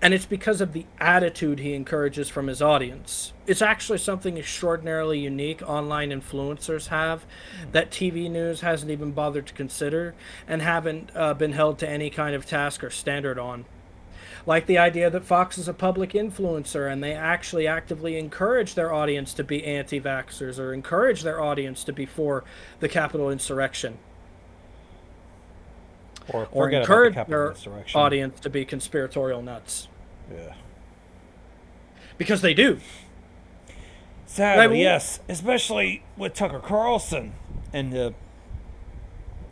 And it's because of the attitude he encourages from his audience. It's actually something extraordinarily unique online influencers have that TV news hasn't even bothered to consider and haven't been held to any kind of task or standard on. Like the idea that Fox is a public influencer and they actually actively encourage their audience to be anti-vaxxers or encourage their audience to be for the Capitol insurrection. Or encourage their audience to be conspiratorial nuts. Yeah. Because they do. Sadly, yes. Especially with Tucker Carlson and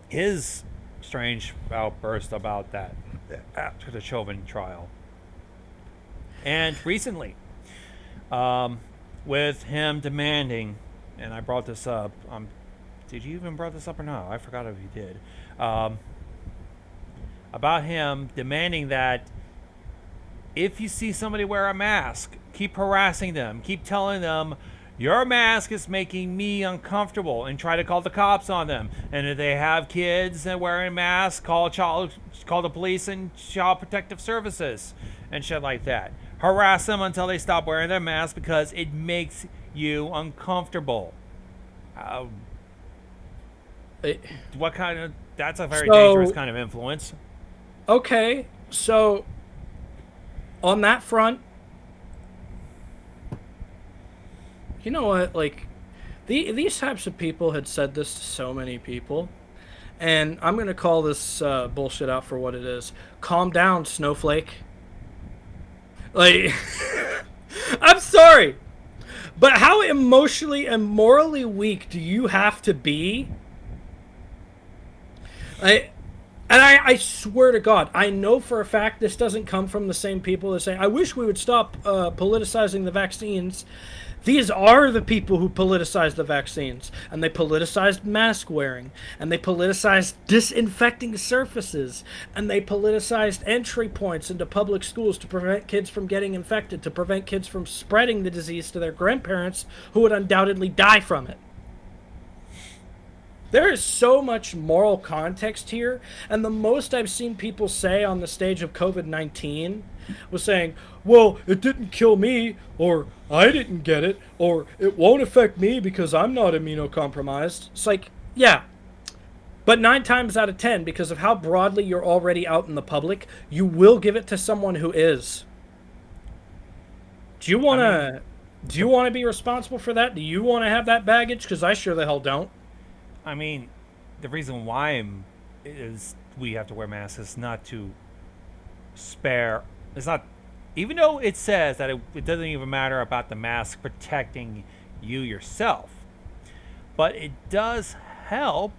his strange outburst about that after the Chauvin trial. And recently, with him demanding, and I brought this up, did you even brought this up or not? I forgot if you did. About him demanding that if you see somebody wear a mask, keep harassing them, keep telling them, your mask is making me uncomfortable, and try to call the cops on them. And if they have kids that wearing masks, call the police and Child Protective Services and shit like that. Harass them until they stop wearing their mask because it makes you uncomfortable. What kind of? That's a very dangerous kind of influence. Okay, so on that front, you know what? Like, these types of people had said this to so many people, and I'm gonna call this bullshit out for what it is. Calm down, snowflake. Like, I'm sorry, but how emotionally and morally weak do you have to be? I swear to God, I know for a fact this doesn't come from the same people that say, I wish we would stop politicizing the vaccines. These are the people who politicized the vaccines, and they politicized mask wearing, and they politicized disinfecting surfaces, and they politicized entry points into public schools to prevent kids from getting infected, to prevent kids from spreading the disease to their grandparents who would undoubtedly die from it. There is so much moral context here, and the most I've seen people say on the stage of COVID-19 was saying, well, it didn't kill me, or I didn't get it, or it won't affect me because I'm not immunocompromised. It's like, yeah, but 9 times out of 10, because of how broadly you're already out in the public, you will give it to someone who is. Do you want to be responsible for that? Do you want to have that baggage? Because I sure the hell don't. I mean, the reason why is we have to wear masks is not to spare. It's not, even though it says that it doesn't even matter about the mask protecting you yourself, but it does help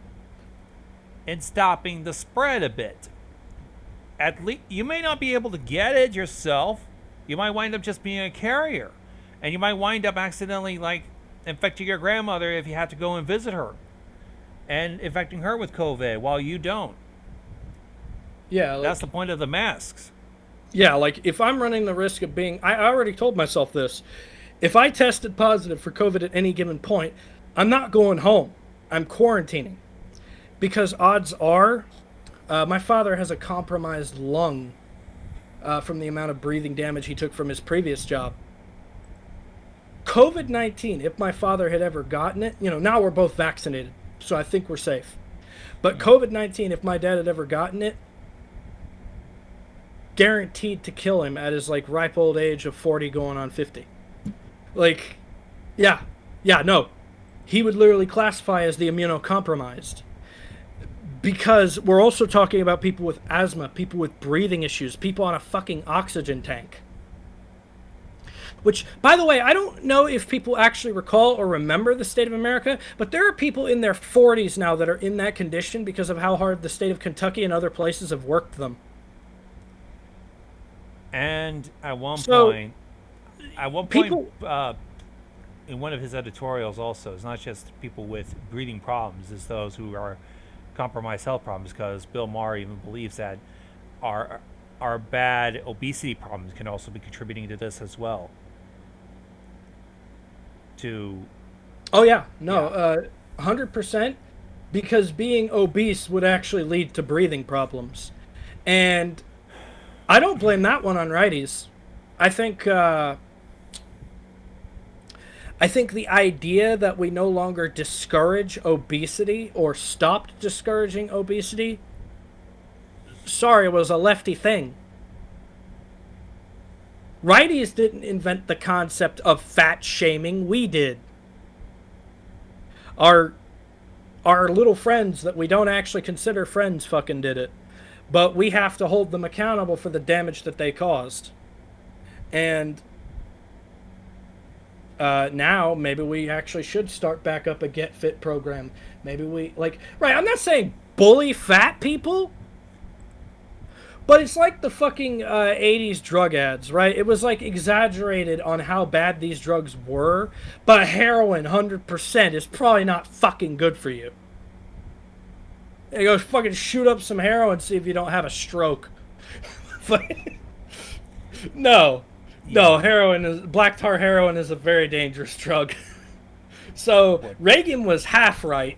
in stopping the spread a bit. At least you may not be able to get it yourself. You might wind up just being a carrier, and you might wind up accidentally like infecting your grandmother if you have to go and visit her, and infecting her with COVID while you don't. Yeah, like, that's the point of the masks. Yeah, like if I'm running the risk of being, I already told myself this. If I tested positive for COVID at any given point, I'm not going home. I'm quarantining. Because odds are, my father has a compromised lung from the amount of breathing damage he took from his previous job. COVID-19, if my father had ever gotten it, now we're both vaccinated, so I think we're safe. But COVID-19, if my dad had ever gotten it, guaranteed to kill him at his like ripe old age of 40 going on 50. Like, no. He would literally classify as the immunocompromised. Because we're also talking about people with asthma, people with breathing issues, people on a fucking oxygen tank. Which, by the way, I don't know if people actually recall or remember the state of America, but there are people in their 40s now that are in that condition because of how hard the state of Kentucky and other places have worked them. And at one point, in one of his editorials also, it's not just people with breathing problems, it's those who are compromised health problems, because Bill Maher even believes that our bad obesity problems can also be contributing to this as well. Oh yeah, no, 100%, because being obese would actually lead to breathing problems. And I don't blame that one on righties. I think the idea that we no longer discourage obesity or stopped discouraging obesity, sorry, it was a lefty thing. Righties didn't invent the concept of fat shaming, we did. Our little friends that we don't actually consider friends fucking did it. But we have to hold them accountable for the damage that they caused. And now maybe we actually should start back up a Get Fit program. Maybe we, right, I'm not saying bully fat people, but it's like the fucking 80s drug ads, right? It was like exaggerated on how bad these drugs were, but heroin 100% is probably not fucking good for you. You go fucking shoot up some heroin, see if you don't have a stroke. No, black tar heroin is a very dangerous drug. So Reagan was half right.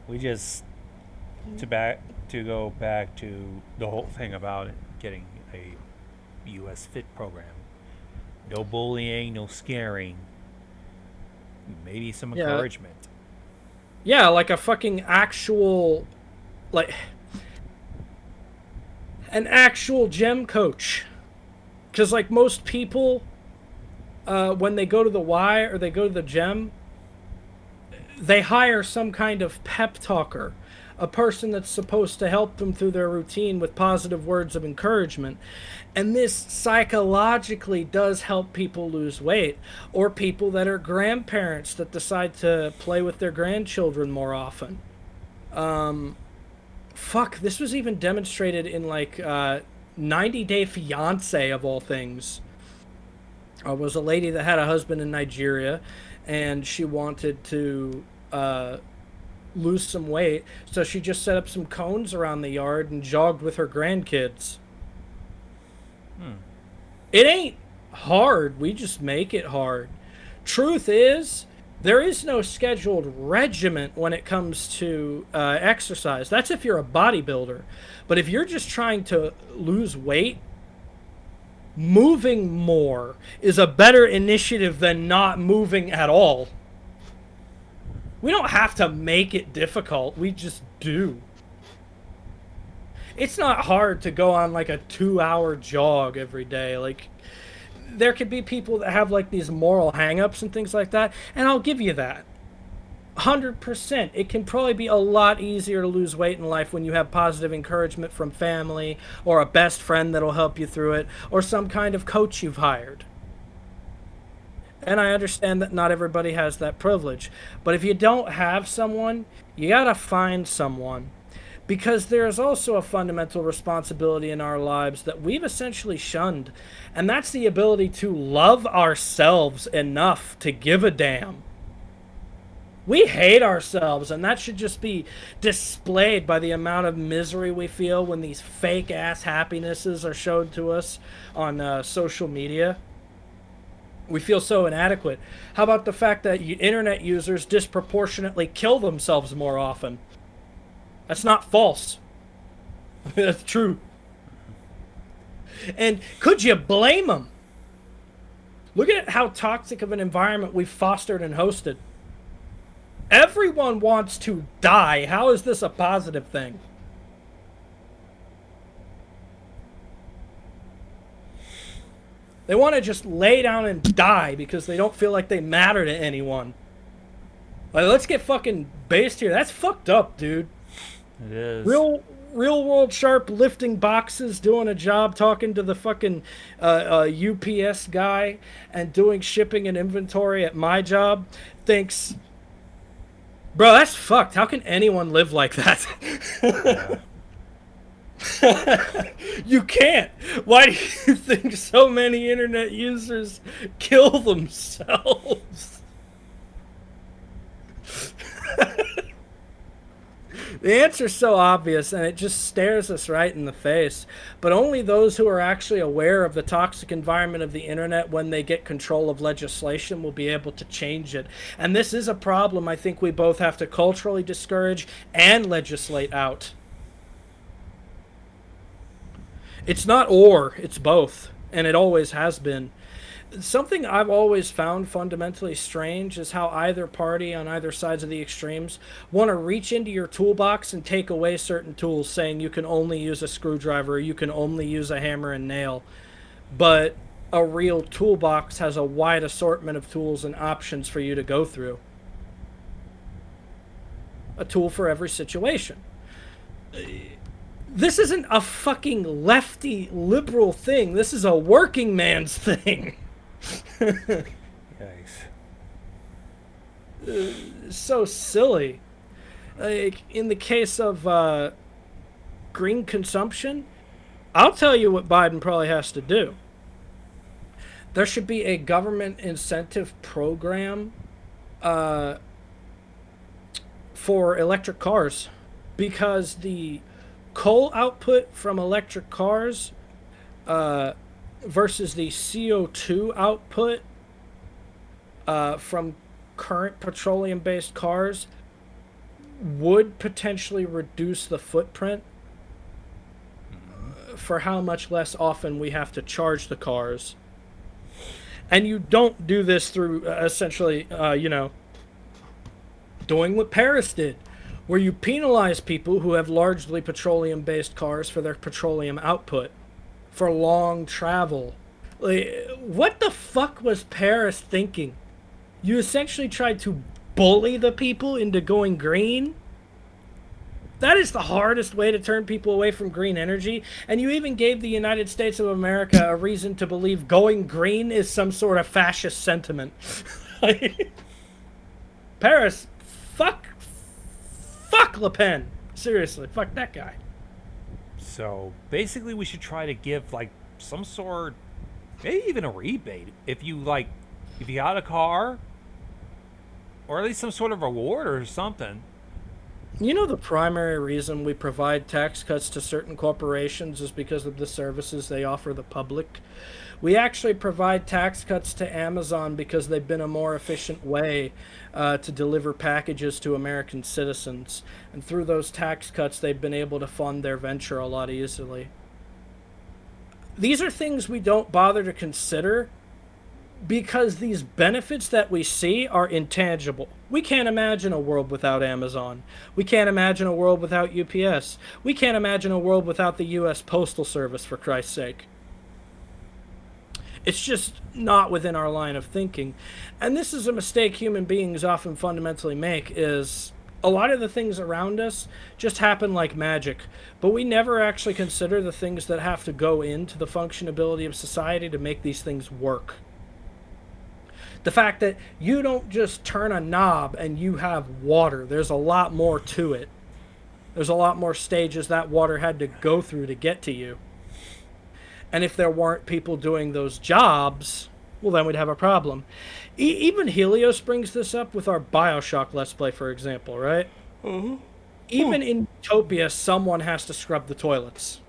We just to go back to the whole thing about it, getting a U.S. Fit program. No bullying, no scaring. Maybe some encouragement. Yeah, like a fucking actual, an actual gym coach. Because, most people, when they go to the Y or they go to the gym, they hire some kind of pep talker, a person that's supposed to help them through their routine with positive words of encouragement. And this psychologically does help people lose weight, or people that are grandparents that decide to play with their grandchildren more often. This was even demonstrated in 90 Day Fiancé of all things. was a lady that had a husband in Nigeria, and she wanted to lose some weight, so she just set up some cones around the yard and jogged with her grandkids. Hmm. It ain't hard, we just make it hard. Truth is, there is no scheduled regiment when it comes to exercise. That's if you're a bodybuilder. But if you're just trying to lose weight, moving more is a better initiative than not moving at all. We don't have to make it difficult, we just do. It's not hard to go on like a 2 hour jog every day. Like, there could be people that have like these moral hangups and things like that, and I'll give you that. 100%. It can probably be a lot easier to lose weight in life when you have positive encouragement from family, or a best friend that'll help you through it, or some kind of coach you've hired. And I understand that not everybody has that privilege. But if you don't have someone, you gotta find someone. Because there is also a fundamental responsibility in our lives that we've essentially shunned. And that's the ability to love ourselves enough to give a damn. We hate ourselves, and that should just be displayed by the amount of misery we feel when these fake ass happinesses are showed to us on social media. We feel so inadequate. How about the fact that internet users disproportionately kill themselves more often? That's not false. That's true. And could you blame them? Look at how toxic of an environment we've fostered and hosted. Everyone wants to die. How is this a positive thing? They want to just lay down and die because they don't feel like they matter to anyone. Like, let's get fucking based here. That's fucked up, dude. It is. Real world sharp lifting boxes, doing a job, talking to the fucking UPS guy, and doing shipping and inventory at my job, thinks, bro, that's fucked. How can anyone live like that? Yeah. You can't. Why do you think so many internet users kill themselves? The answer's so obvious, and it just stares us right in the face. But only those who are actually aware of the toxic environment of the internet when they get control of legislation will be able to change it. And this is a problem I think we both have to culturally discourage and legislate out. It's not or, it's both. And it always has been. Something I've always found fundamentally strange is how either party on either sides of the extremes want to reach into your toolbox and take away certain tools, saying you can only use a screwdriver, or you can only use a hammer and nail. But a real toolbox has a wide assortment of tools and options for you to go through. A tool for every situation. This isn't a fucking lefty liberal thing. This is a working man's thing. Yikes. So silly. Like, in the case of green consumption, I'll tell you what Biden probably has to do. There should be a government incentive program for electric cars, because the coal output from electric cars versus the CO2 output from current petroleum-based cars would potentially reduce the footprint for how much less often we have to charge the cars. And you don't do this through essentially, doing what Paris did, where you penalize people who have largely petroleum-based cars for their petroleum output, for long travel. Like, what the fuck was Paris thinking? You essentially tried to bully the people into going green? That is the hardest way to turn people away from green energy, and you even gave the United States of America a reason to believe going green is some sort of fascist sentiment. Paris, fuck Le Pen. Seriously, fuck that guy. So basically, we should try to give like some sort Maybe even a rebate if you like, if you got a car, or at least some sort of reward or something. You know, the primary reason we provide tax cuts to certain corporations is because of the services they offer the public. We actually provide tax cuts to Amazon because they've been a more efficient way to deliver packages to American citizens. And through those tax cuts, they've been able to fund their venture a lot easily. These are things we don't bother to consider because these benefits that we see are intangible. We can't imagine a world without Amazon. We can't imagine a world without UPS. We can't imagine a world without the US Postal Service, for Christ's sake. It's just not within our line of thinking. And this is a mistake human beings often fundamentally make, is a lot of the things around us just happen like magic, but we never actually consider the things that have to go into the functionability of society to make these things work. The fact that you don't just turn a knob and you have water. There's a lot more to it. There's a lot more stages that water had to go through to get to you. And if there weren't people doing those jobs, well, then we'd have a problem. Even Helios brings this up with our Bioshock Let's Play, for example, right? Mm-hmm. Even in Utopia, someone has to scrub the toilets.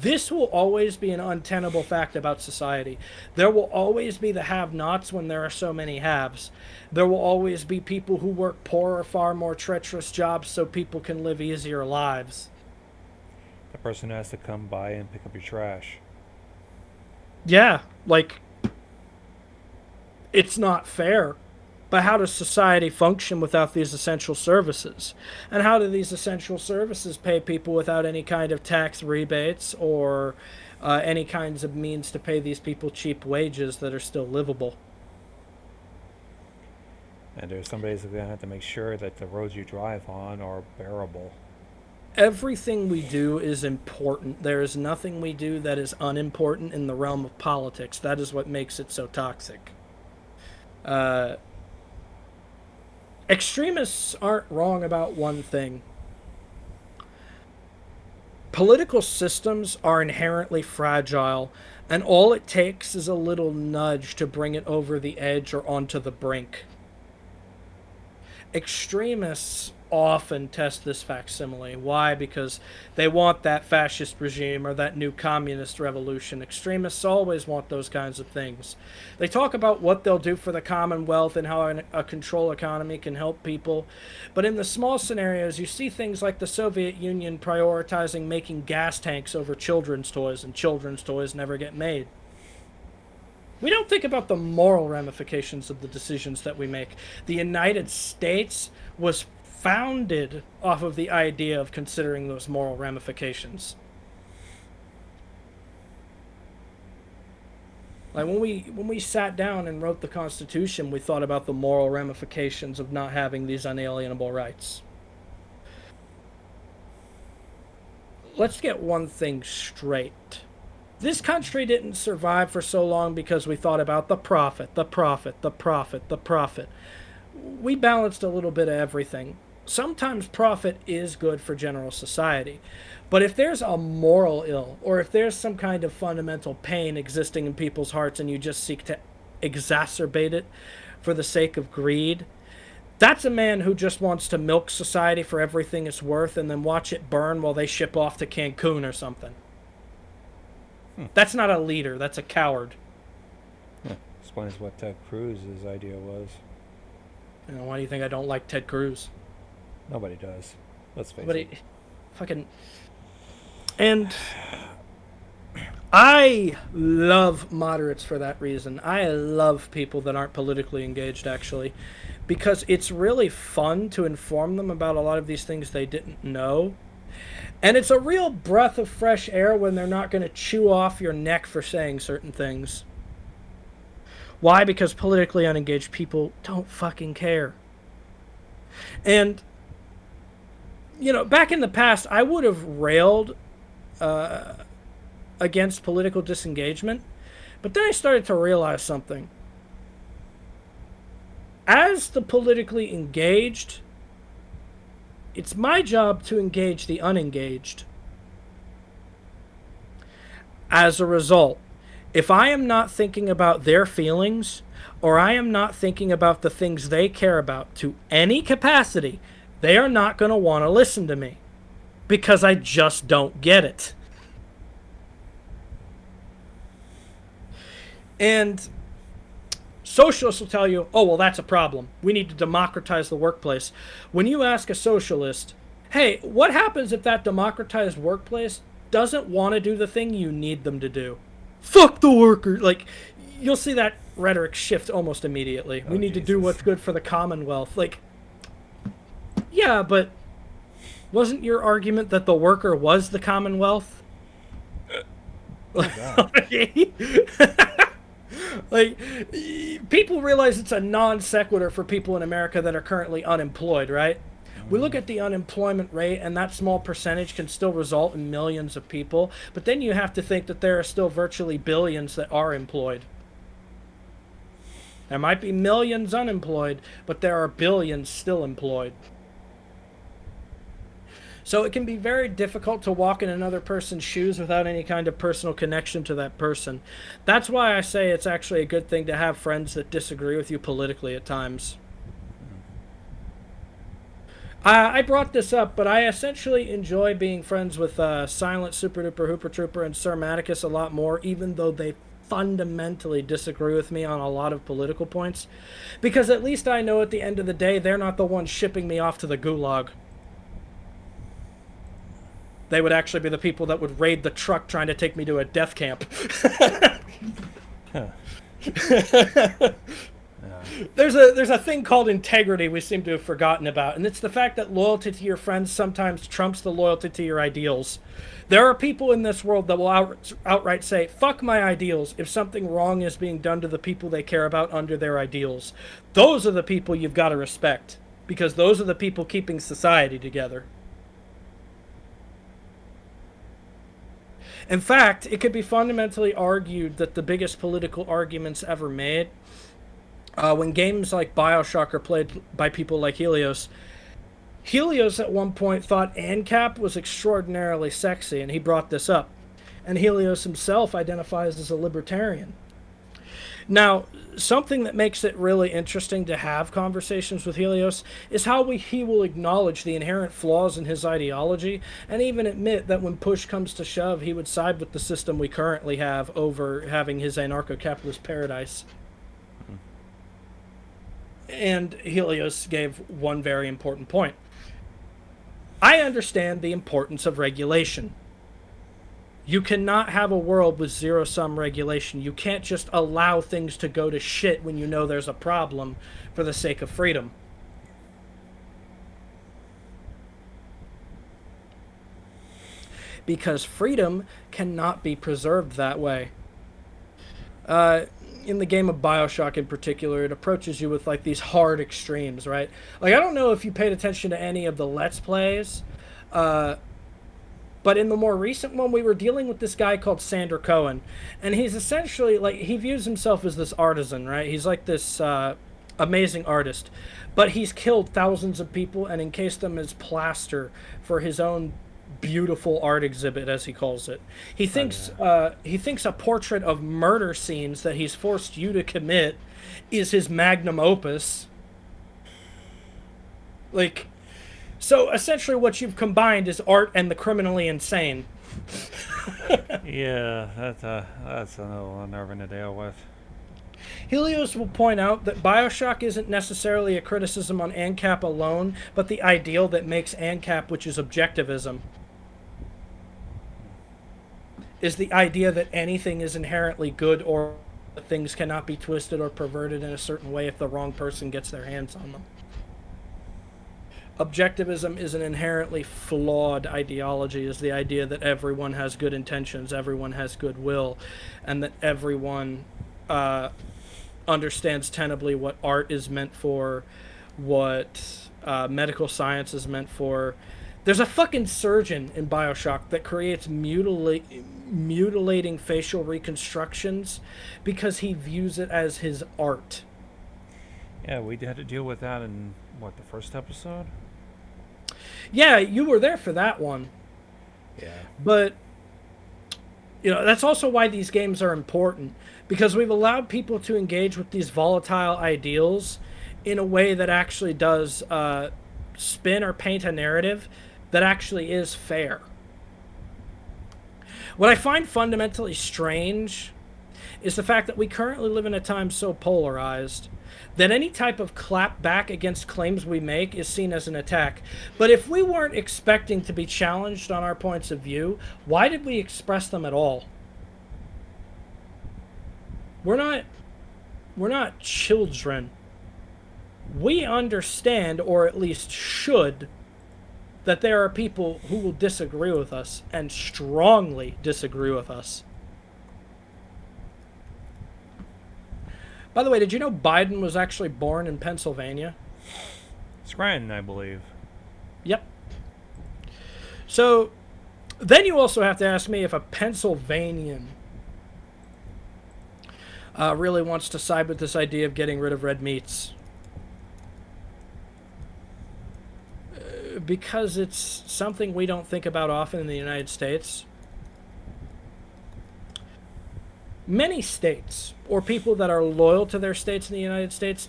This will always be an untenable fact about society. There will always be the have-nots when there are so many haves. There will always be people who work poorer, far more treacherous jobs so people can live easier lives. The person has to come by and pick up your trash. Yeah, like, it's not fair. But how does society function without these essential services? And how do these essential services pay people without any kind of tax rebates or any kinds of means to pay these people cheap wages that are still livable? And there's somebody's going to have to make sure that the roads you drive on are bearable. Everything we do is important. There is nothing we do that is unimportant in the realm of politics. That is what makes it so toxic. Extremists aren't wrong about one thing. Political systems are inherently fragile, and all it takes is a little nudge to bring it over the edge or onto the brink. Extremists often test this facsimile. Why? Because they want that fascist regime or that new communist revolution. Extremists always want those kinds of things. They talk about what they'll do for the Commonwealth and how a control economy can help people. But in the small scenarios, you see things like the Soviet Union prioritizing making gas tanks over children's toys, and children's toys never get made. We don't think about the moral ramifications of the decisions that we make. The United States was founded off of the idea of considering those moral ramifications. Like when we sat down and wrote the Constitution, we thought about the moral ramifications of not having these unalienable rights. Let's get one thing straight. This country didn't survive for so long because we thought about the profit, the profit, the profit, the profit. We balanced a little bit of everything. Sometimes profit is good for general society. But if there's a moral ill, or if there's some kind of fundamental pain existing in people's hearts and you just seek to exacerbate it for the sake of greed, that's a man who just wants to milk society for everything it's worth and then watch it burn while they ship off to Cancun or something. That's not a leader, that's a coward. Explains what Ted Cruz's idea was. You know, why do you think I don't like Ted Cruz? Nobody does. Let's face But it. fucking... And I love moderates for that reason. I love people that aren't politically engaged, actually, because it's really fun to inform them about a lot of these things they didn't know. And it's a real breath of fresh air when they're not going to chew off your neck for saying certain things. Why? Because politically unengaged people don't fucking care. And, you know, back in the past, I would have railed against political disengagement. But then I started to realize something. As the politically engaged, it's my job to engage the unengaged. As a result, if I am not thinking about their feelings, or I am not thinking about the things they care about to any capacity, they are not going to want to listen to me because I just don't get it. And socialists will tell you, oh, well, that's a problem. We need to democratize the workplace. When you ask a socialist, hey, what happens if that democratized workplace doesn't want to do the thing you need them to do? Fuck the worker. Like, you'll see that rhetoric shift almost immediately. We need to do what's good for the Commonwealth. Like, yeah, but wasn't your argument that the worker was the Commonwealth? Oh, Like, people realize it's a non sequitur for people in America that are currently unemployed, right? We look at the unemployment rate, and that small percentage can still result in millions of people. But then you have to think that there are still virtually billions that are employed. There might be millions unemployed, but there are billions still employed. So it can be very difficult to walk in another person's shoes without any kind of personal connection to that person. That's why I say it's actually a good thing to have friends that disagree with you politically at times. I brought this up, but I essentially enjoy being friends with Silent Super Duper Hooper Trooper and Sir Maticus a lot more, even though they fundamentally disagree with me on a lot of political points. Because at least I know at the end of the day, they're not the ones shipping me off to the gulag. They would actually be the people that would raid the truck trying to take me to a death camp. There's a thing called integrity we seem to have forgotten about, and it's the fact that loyalty to your friends sometimes trumps the loyalty to your ideals. There are people in this world that will outright say, fuck my ideals, if something wrong is being done to the people they care about under their ideals. Those are the people you've got to respect, because those are the people keeping society together. In fact, it could be fundamentally argued that the biggest political arguments ever made, when games like Bioshock are played by people like Helios at one point thought ANCAP was extraordinarily sexy, and he brought this up. And Helios himself identifies as a libertarian. Now, something that makes it really interesting to have conversations with Helios is how he will acknowledge the inherent flaws in his ideology and even admit that when push comes to shove, he would side with the system we currently have over having his anarcho-capitalist paradise. And Helios gave one very important point. I understand the importance of regulation. You cannot have a world with zero-sum regulation. You can't just allow things to go to shit when you know there's a problem for the sake of freedom. Because freedom cannot be preserved that way. In the game of Bioshock in particular, it approaches you with like these hard extremes, right? Like, I don't know if you paid attention to any of the Let's Plays, but in the more recent one, we were dealing with this guy called Sander Cohen, and he's essentially, like, he views himself as this artisan, right? He's like this amazing artist, but he's killed thousands of people and encased them as plaster for his own beautiful art exhibit, as he calls it. He thinks a portrait of murder scenes that he's forced you to commit is his magnum opus. Like, so essentially what you've combined is art and the criminally insane. Yeah, that's another unnerving to deal with. Helios will point out that Bioshock isn't necessarily a criticism on ANCAP alone, but the ideal that makes ANCAP, which is objectivism. Is the idea that anything is inherently good or that things cannot be twisted or perverted in a certain way if the wrong person gets their hands on them. Objectivism is an inherently flawed ideology, is the idea that everyone has good intentions, everyone has goodwill, and that everyone understands tenably what art is meant for, what medical science is meant for. There's a fucking surgeon in Bioshock that creates mutilating facial reconstructions because he views it as his art. Yeah, we had to deal with that in, what, the first episode? Yeah, you were there for that one. Yeah. But That's also why these games are important, because we've allowed people to engage with these volatile ideals in a way that actually does spin or paint a narrative that actually is fair. What I find fundamentally strange is the fact that we currently live in a time so polarized that any type of clap back against claims we make is seen as an attack. But if we weren't expecting to be challenged on our points of view, why did we express them at all? We're not children. We understand, or at least should, that there are people who will disagree with us and strongly disagree with us. By the way, did you know Biden was actually born in Pennsylvania? Scranton, I believe. Yep. So then you also have to ask me if a Pennsylvanian really wants to side with this idea of getting rid of red meats. Because it's something we don't think about often in the United States. Many states, or people that are loyal to their states in the United States,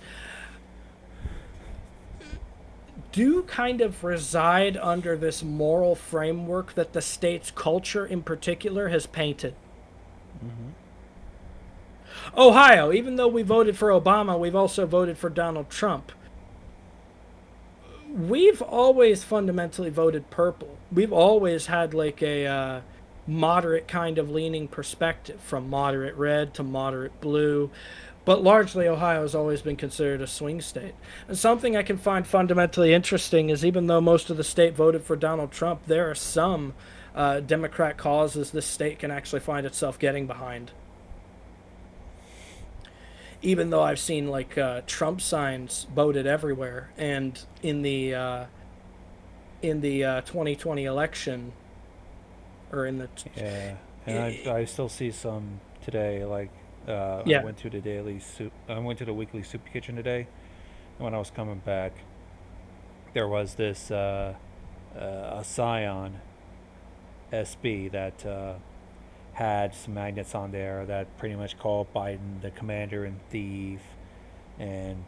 do kind of reside under this moral framework that the state's culture in particular has painted. Mm-hmm. Ohio, even though we voted for Obama, we've also voted for Donald Trump. We've always fundamentally voted purple. We've always had like a moderate kind of leaning perspective, from moderate red to moderate blue. But largely, Ohio has always been considered a swing state. And something I can find fundamentally interesting is, even though most of the state voted for Donald Trump, there are some Democrat causes this state can actually find itself getting behind. Even though I've seen like Trump signs voted everywhere, and in the 2020 election, or in the and I still see some today. Like yeah. I went to the weekly soup kitchen today, and when I was coming back, there was this a Scion SB that had some magnets on there that pretty much called Biden the commander and thief, and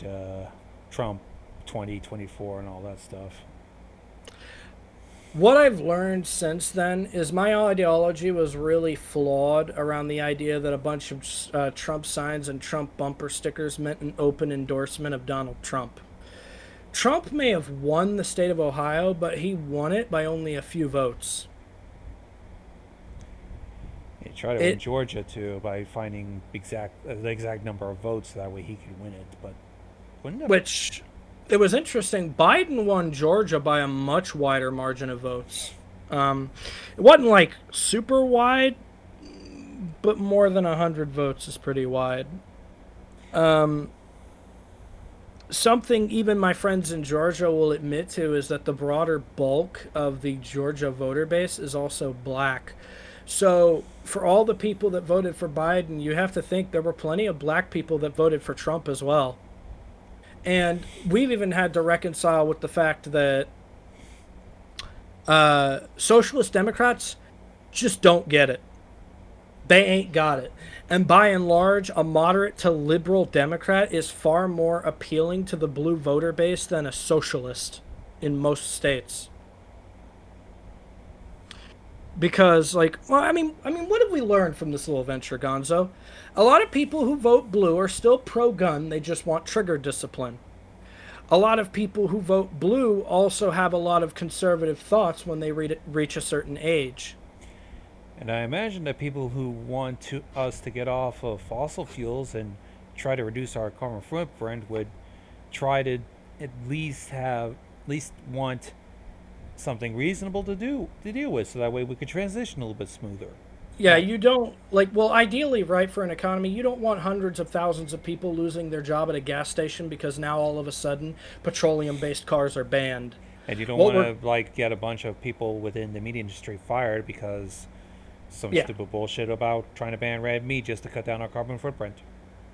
Trump 2024 and all that stuff. What I've learned since then is my ideology was really flawed around the idea that a bunch of Trump signs and Trump bumper stickers meant an open endorsement of Donald Trump. Trump may have won the state of Ohio, but he won it by only a few votes. He tried to win Georgia too by finding the exact number of votes, so that way he could win it. But wouldn't it? Which, it was interesting. Biden won Georgia by a much wider margin of votes. It wasn't like super wide, but more than 100 votes is pretty wide. Something even my friends in Georgia will admit to is that the broader bulk of the Georgia voter base is also black. So for all the people that voted for Biden, you have to think there were plenty of black people that voted for Trump as well. And we've even had to reconcile with the fact that socialist Democrats just don't get it. They ain't got it. And by and large, a moderate to liberal Democrat is far more appealing to the blue voter base than a socialist in most states. Because, like, well, I mean, what have we learned from this little venture, Gonzo? A lot of people who vote blue are still pro-gun. They just want trigger discipline. A lot of people who vote blue also have a lot of conservative thoughts when they reach a certain age. And I imagine that people who want us to get off of fossil fuels and try to reduce our carbon footprint would try to at least want something reasonable to deal with, so that way we could transition a little bit smoother. Yeah, you don't, like, well, ideally, right, for an economy, you don't want hundreds of thousands of people losing their job at a gas station because now all of a sudden petroleum-based cars are banned. And you don't want to, like, get a bunch of people within the meat industry fired because stupid bullshit about trying to ban red meat just to cut down our carbon footprint.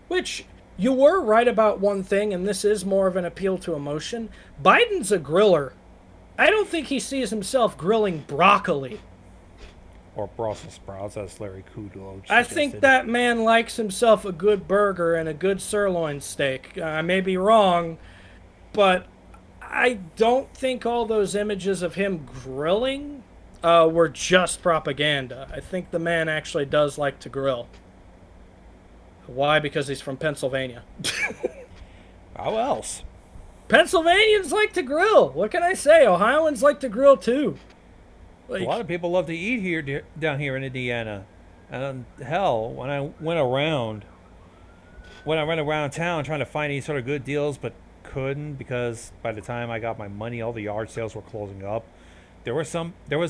Which, you were right about one thing, and this is more of an appeal to emotion. Biden's a griller. I don't think he sees himself grilling broccoli. or Brussels sprouts, as Larry Kudlow I think suggested. that man likes himself a good burger and a good sirloin steak. I may be wrong, but I don't think all those images of him grilling were just propaganda. I think the man actually does like to grill. Why? Because he's from Pennsylvania. How else? Pennsylvanians like to grill. What can I say? Ohioans like to grill too. A lot Like, of people love to eat here down here in Indiana. And hell, when I went around town trying to find any sort of good deals, but couldn't because by the time I got my money, all the yard sales were closing up. There was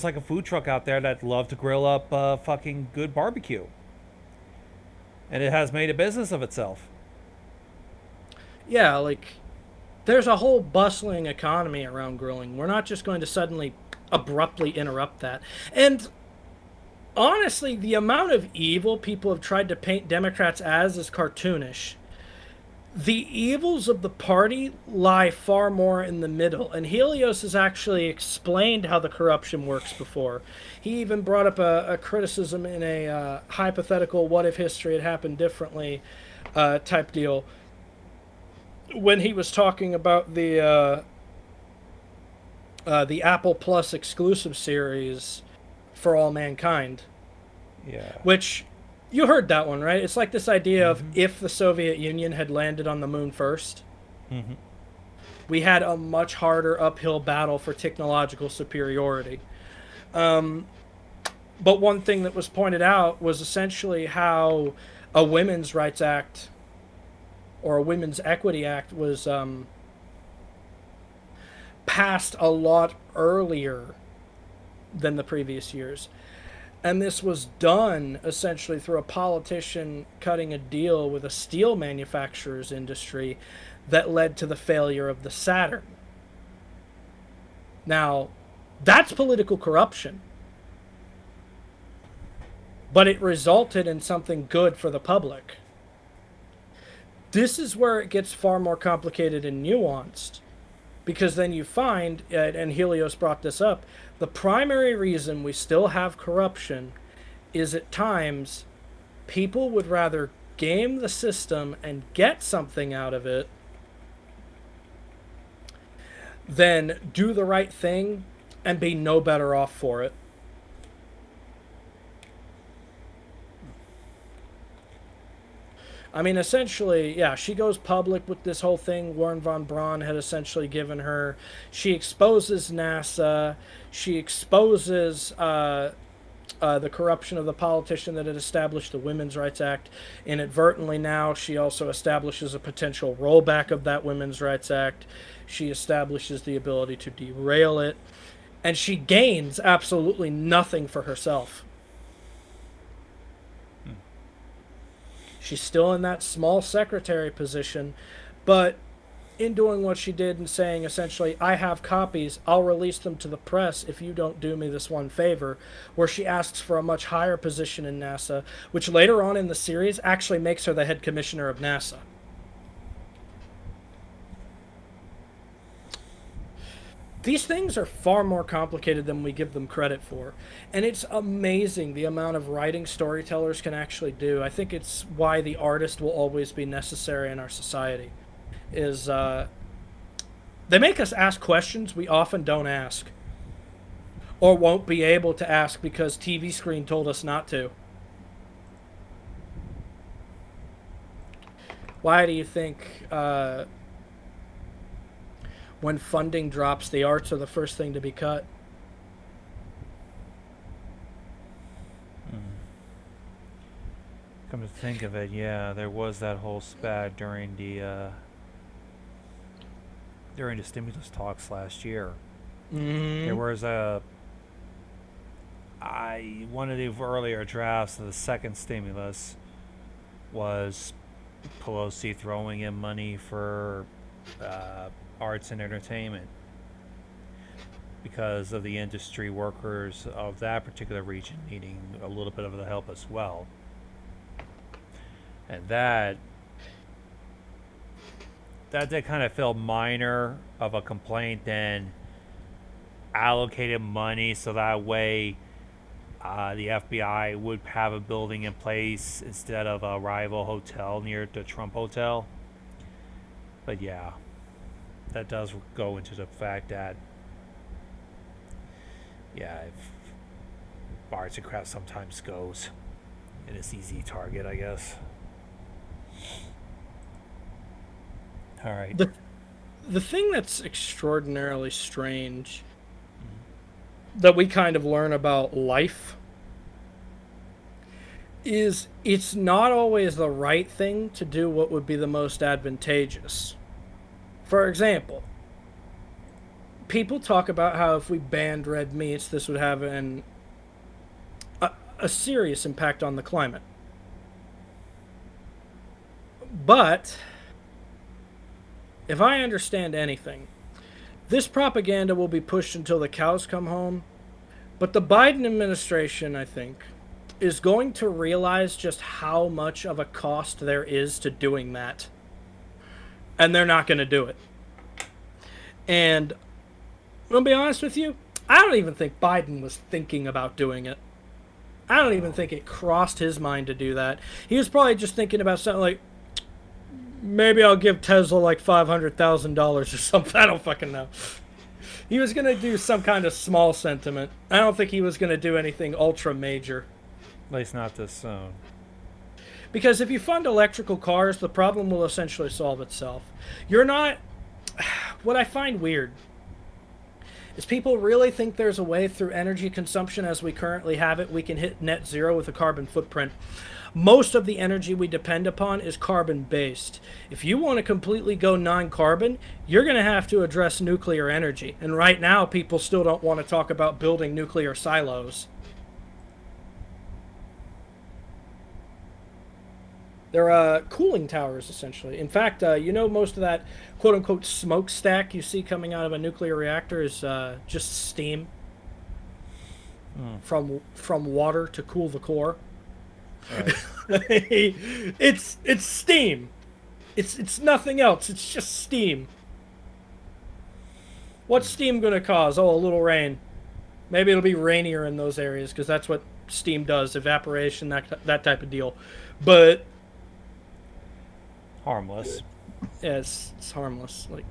like a food truck out there that loved to grill up fucking good barbecue, and it has made a business of itself. yeah, like there's a whole bustling economy around grilling. We're not just going to suddenly abruptly interrupt that. And honestly, the amount of evil people have tried to paint Democrats as is cartoonish. The evils of the party lie far more in the middle, and Helios has actually explained how the corruption works before. He even brought up a criticism in a hypothetical what if history had happened differently type deal when he was talking about the Apple Plus exclusive series for all mankind, Yeah. which you heard that one, right? It's like this idea of if the Soviet Union had landed on the moon first, Mm-hmm. we had a much harder uphill battle for technological superiority. But one thing that was pointed out was essentially how a Women's Rights Act or a Women's Equity Act was passed a lot earlier than the previous years. And this was done essentially through a politician cutting a deal with a steel manufacturer's industry that led to the failure of the Saturn. Now, that's political corruption. But it resulted in something good for the public. This is where it gets far more complicated and nuanced. Because then you find, and Helios brought this up, the primary reason we still have corruption is at times people would rather game the system and get something out of it than do the right thing and be no better off for it. I mean, essentially, yeah, she goes public with this whole thing. Warren von Braun had essentially given her. She exposes NASA. She exposes the corruption of the politician that had established the Women's Rights Act. Inadvertently, now she also establishes a potential rollback of that Women's Rights Act. She establishes the ability to derail it. And she gains absolutely nothing for herself. She's still in that small secretary position, but in doing what she did and saying essentially, I have copies, I'll release them to the press if you don't do me this one favor, where she asks for a much higher position in NASA, which later on in the series actually makes her the head commissioner of NASA. These things are far more complicated than we give them credit for. And it's amazing the amount of writing storytellers can actually do. I think it's why the artist will always be necessary in our society. Is they make us ask questions we often don't ask. Or won't be able to ask because TV screen told us not to. Why do you think when funding drops, the arts are the first thing to be cut? Come to think of it, yeah, there was that whole spat during the stimulus talks last year. There was one of the earlier drafts of the second stimulus was Pelosi throwing in money for arts and entertainment because of the industry workers of that particular region needing a little bit of the help as well. And that did kind of feel minor of a complaint than allocated money so that way the FBI would have a building in place instead of a rival hotel near the Trump Hotel. But yeah, that does go into the fact that, yeah, if arts and crafts sometimes goes, and it's easy target, I guess. All right. The thing that's extraordinarily strange that we kind of learn about life is it's not always the right thing to do what would be the most advantageous. For example, people talk about how if we banned red meats, this would have a serious impact on the climate. But if I understand anything, this propaganda will be pushed until the cows come home. But the Biden administration, I think, is going to realize just how much of a cost there is to doing that. And they're not going to do it. And I'm going to be honest with you, I don't even think Biden was thinking about doing it. I don't even think it crossed his mind to do that. He was probably just thinking about something like, maybe I'll give Tesla like $500,000 or something. I don't fucking know. He was going to do some kind of small sentiment. I don't think he was going to do anything ultra major. At least not this soon. Because if you fund electrical cars, the problem will essentially solve itself. You're not... What I find weird is people really think there's a way through energy consumption as we currently have it, we can hit net zero with a carbon footprint. Most of the energy we depend upon is carbon-based. If you want to completely go non-carbon, you're going to have to address nuclear energy. And right now, people still don't want to talk about building nuclear silos. They're cooling towers, essentially. In fact, you know, most of that quote-unquote smokestack you see coming out of a nuclear reactor is just steam from water to cool the core. Right. It's steam. It's nothing else. It's just steam. What's steam going to cause? Oh, a little rain. Maybe it'll be rainier in those areas because that's what steam does, evaporation, that type of deal. But harmless. Yeah, it's harmless. Like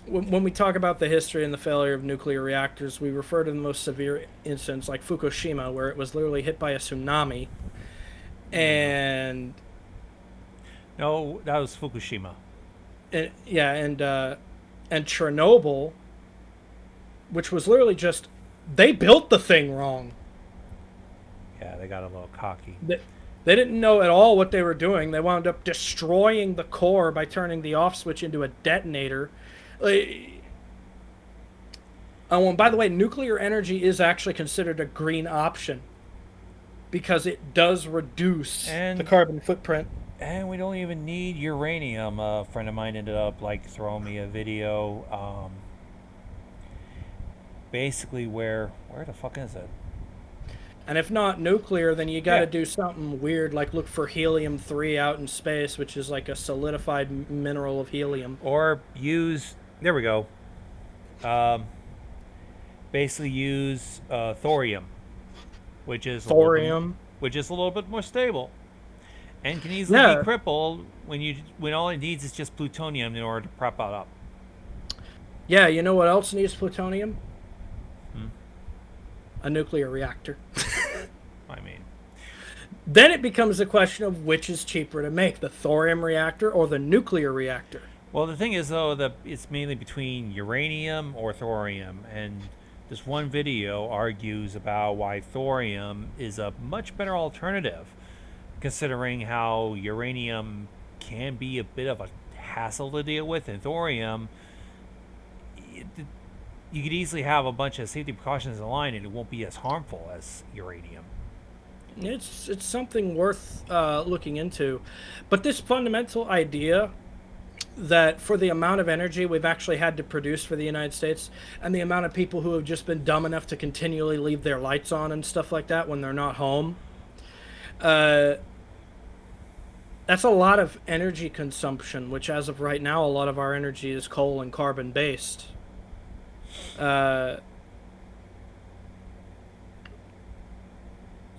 when we talk about the history and the failure of nuclear reactors, we refer to the most severe incidents like Fukushima, where it was literally hit by a tsunami. And no, that was Fukushima. And Chernobyl, which was literally just they built the thing wrong. Yeah, they got a little cocky. They didn't know at all what they were doing. They wound up destroying the core by turning the off switch into a detonator. Oh, and by the way, nuclear energy is actually considered a green option because it does reduce the carbon footprint. And we don't even need uranium. A friend of mine ended up like throwing me a video. Basically, where the fuck is it? And if not nuclear, then you got to do something weird, like look for helium-3 out in space, which is like a solidified mineral of helium. Or use, there we go. Basically use thorium, which is a little bit more stable, and can easily be crippled when all it needs is just plutonium in order to prop it up. Yeah, you know what else needs plutonium? A nuclear reactor. I mean, then it becomes a question of which is cheaper to make, the thorium reactor or the nuclear reactor. Well, the thing is, though, that it's mainly between uranium or thorium, and this one video argues about why thorium is a much better alternative, considering how uranium can be a bit of a hassle to deal with, and thorium, you could easily have a bunch of safety precautions in line and it won't be as harmful as uranium. It's something worth looking into. But this fundamental idea that for the amount of energy we've actually had to produce for the United States and the amount of people who have just been dumb enough to continually leave their lights on and stuff like that when they're not home, that's a lot of energy consumption, which as of right now, a lot of our energy is coal and carbon based.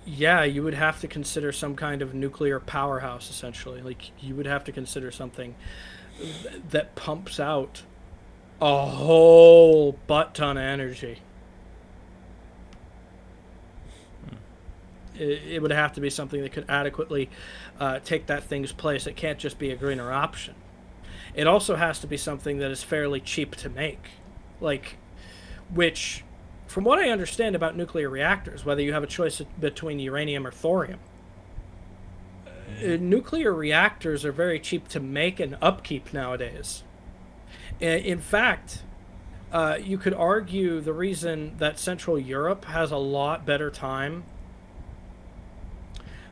Yeah, you would have to consider some kind of nuclear powerhouse, essentially. Like, you would have to consider something that pumps out a whole butt ton of energy. It would have to be something that could adequately take that thing's place. It can't just be a greener option. It also has to be something that is fairly cheap to make. Like, which, from what I understand about nuclear reactors, whether you have a choice between uranium or thorium, nuclear reactors are very cheap to make and upkeep nowadays. In fact, you could argue the reason that Central Europe has a lot better time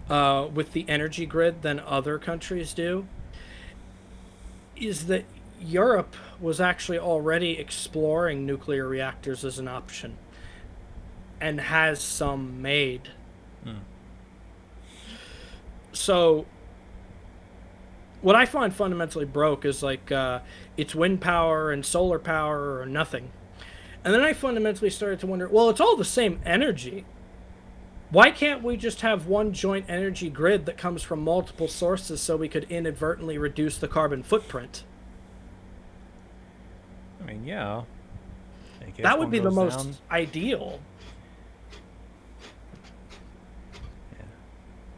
with the energy grid than other countries do is that Europe was actually already exploring nuclear reactors as an option and has some made. So what I find fundamentally broke is like it's wind power and solar power or nothing. And then I fundamentally started to wonder, well, it's all the same energy. Why can't we just have one joint energy grid that comes from multiple sources so we could inadvertently reduce the carbon footprint? I mean, yeah. That would be the most down. ideal. Yeah.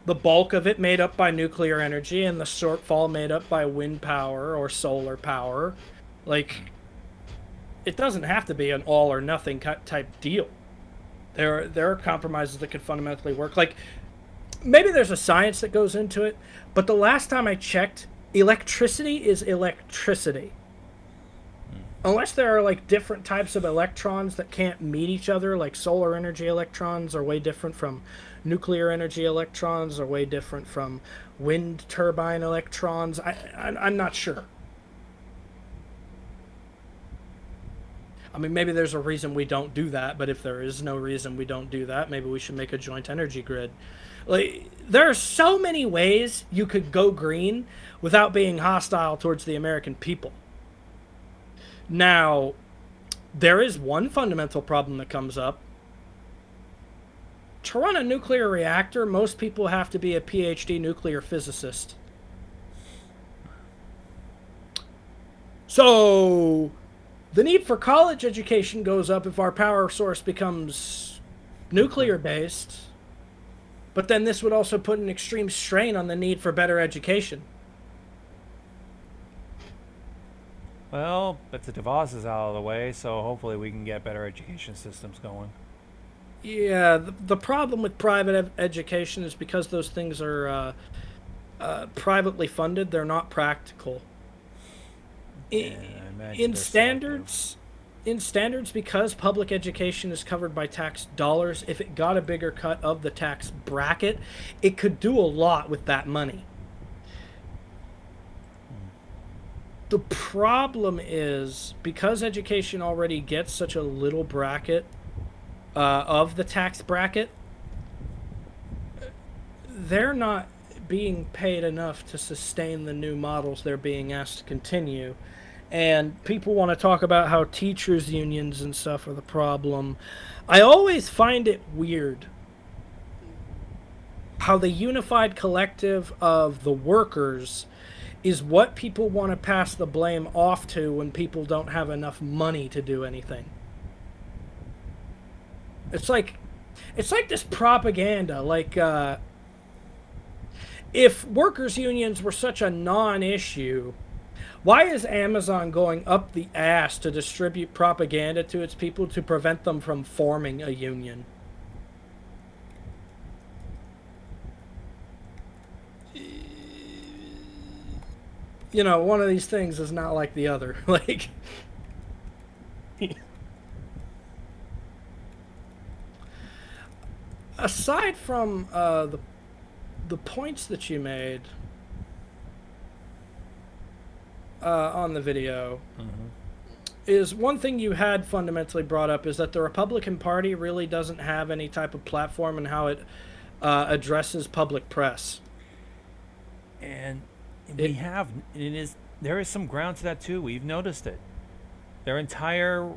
The bulk of it made up by nuclear energy and the shortfall made up by wind power or solar power. Like, it doesn't have to be an all or nothing type deal. There are compromises that could fundamentally work. Like, maybe there's a science that goes into it, but the last time I checked, electricity is electricity. Unless there are like different types of electrons that can't meet each other, like solar energy electrons are way different from nuclear energy electrons, are way different from wind turbine electrons. I'm not sure. I mean, maybe there's a reason we don't do that, but if there is no reason we don't do that, maybe we should make a joint energy grid. Like, there are so many ways you could go green without being hostile towards the American people. Now, there is one fundamental problem that comes up. To run a nuclear reactor, most people have to be a PhD nuclear physicist. So, the need for college education goes up if our power source becomes nuclear based. But then this would also put an extreme strain on the need for better education. Well, Betsy DeVos is out of the way, so hopefully we can get better education systems going. Yeah, the problem with private education is because those things are privately funded, they're not practical. In standards, because public education is covered by tax dollars, if it got a bigger cut of the tax bracket, it could do a lot with that money. The problem is, because education already gets such a little bracket of the tax bracket, they're not being paid enough to sustain the new models they're being asked to continue. And people want to talk about how teachers' unions and stuff are the problem. I always find it weird how the unified collective of the workers is what people want to pass the blame off to when people don't have enough money to do anything. It's like this propaganda. Like, if workers' unions were such a non-issue, why is Amazon going up the ass to distribute propaganda to its people to prevent them from forming a union? You know, one of these things is not like the other. Like, aside from the points that you made on the video, is one thing you had fundamentally brought up is that the Republican Party really doesn't have any type of platform in how it addresses public press. And there is some ground to that too. We've noticed it. Their entire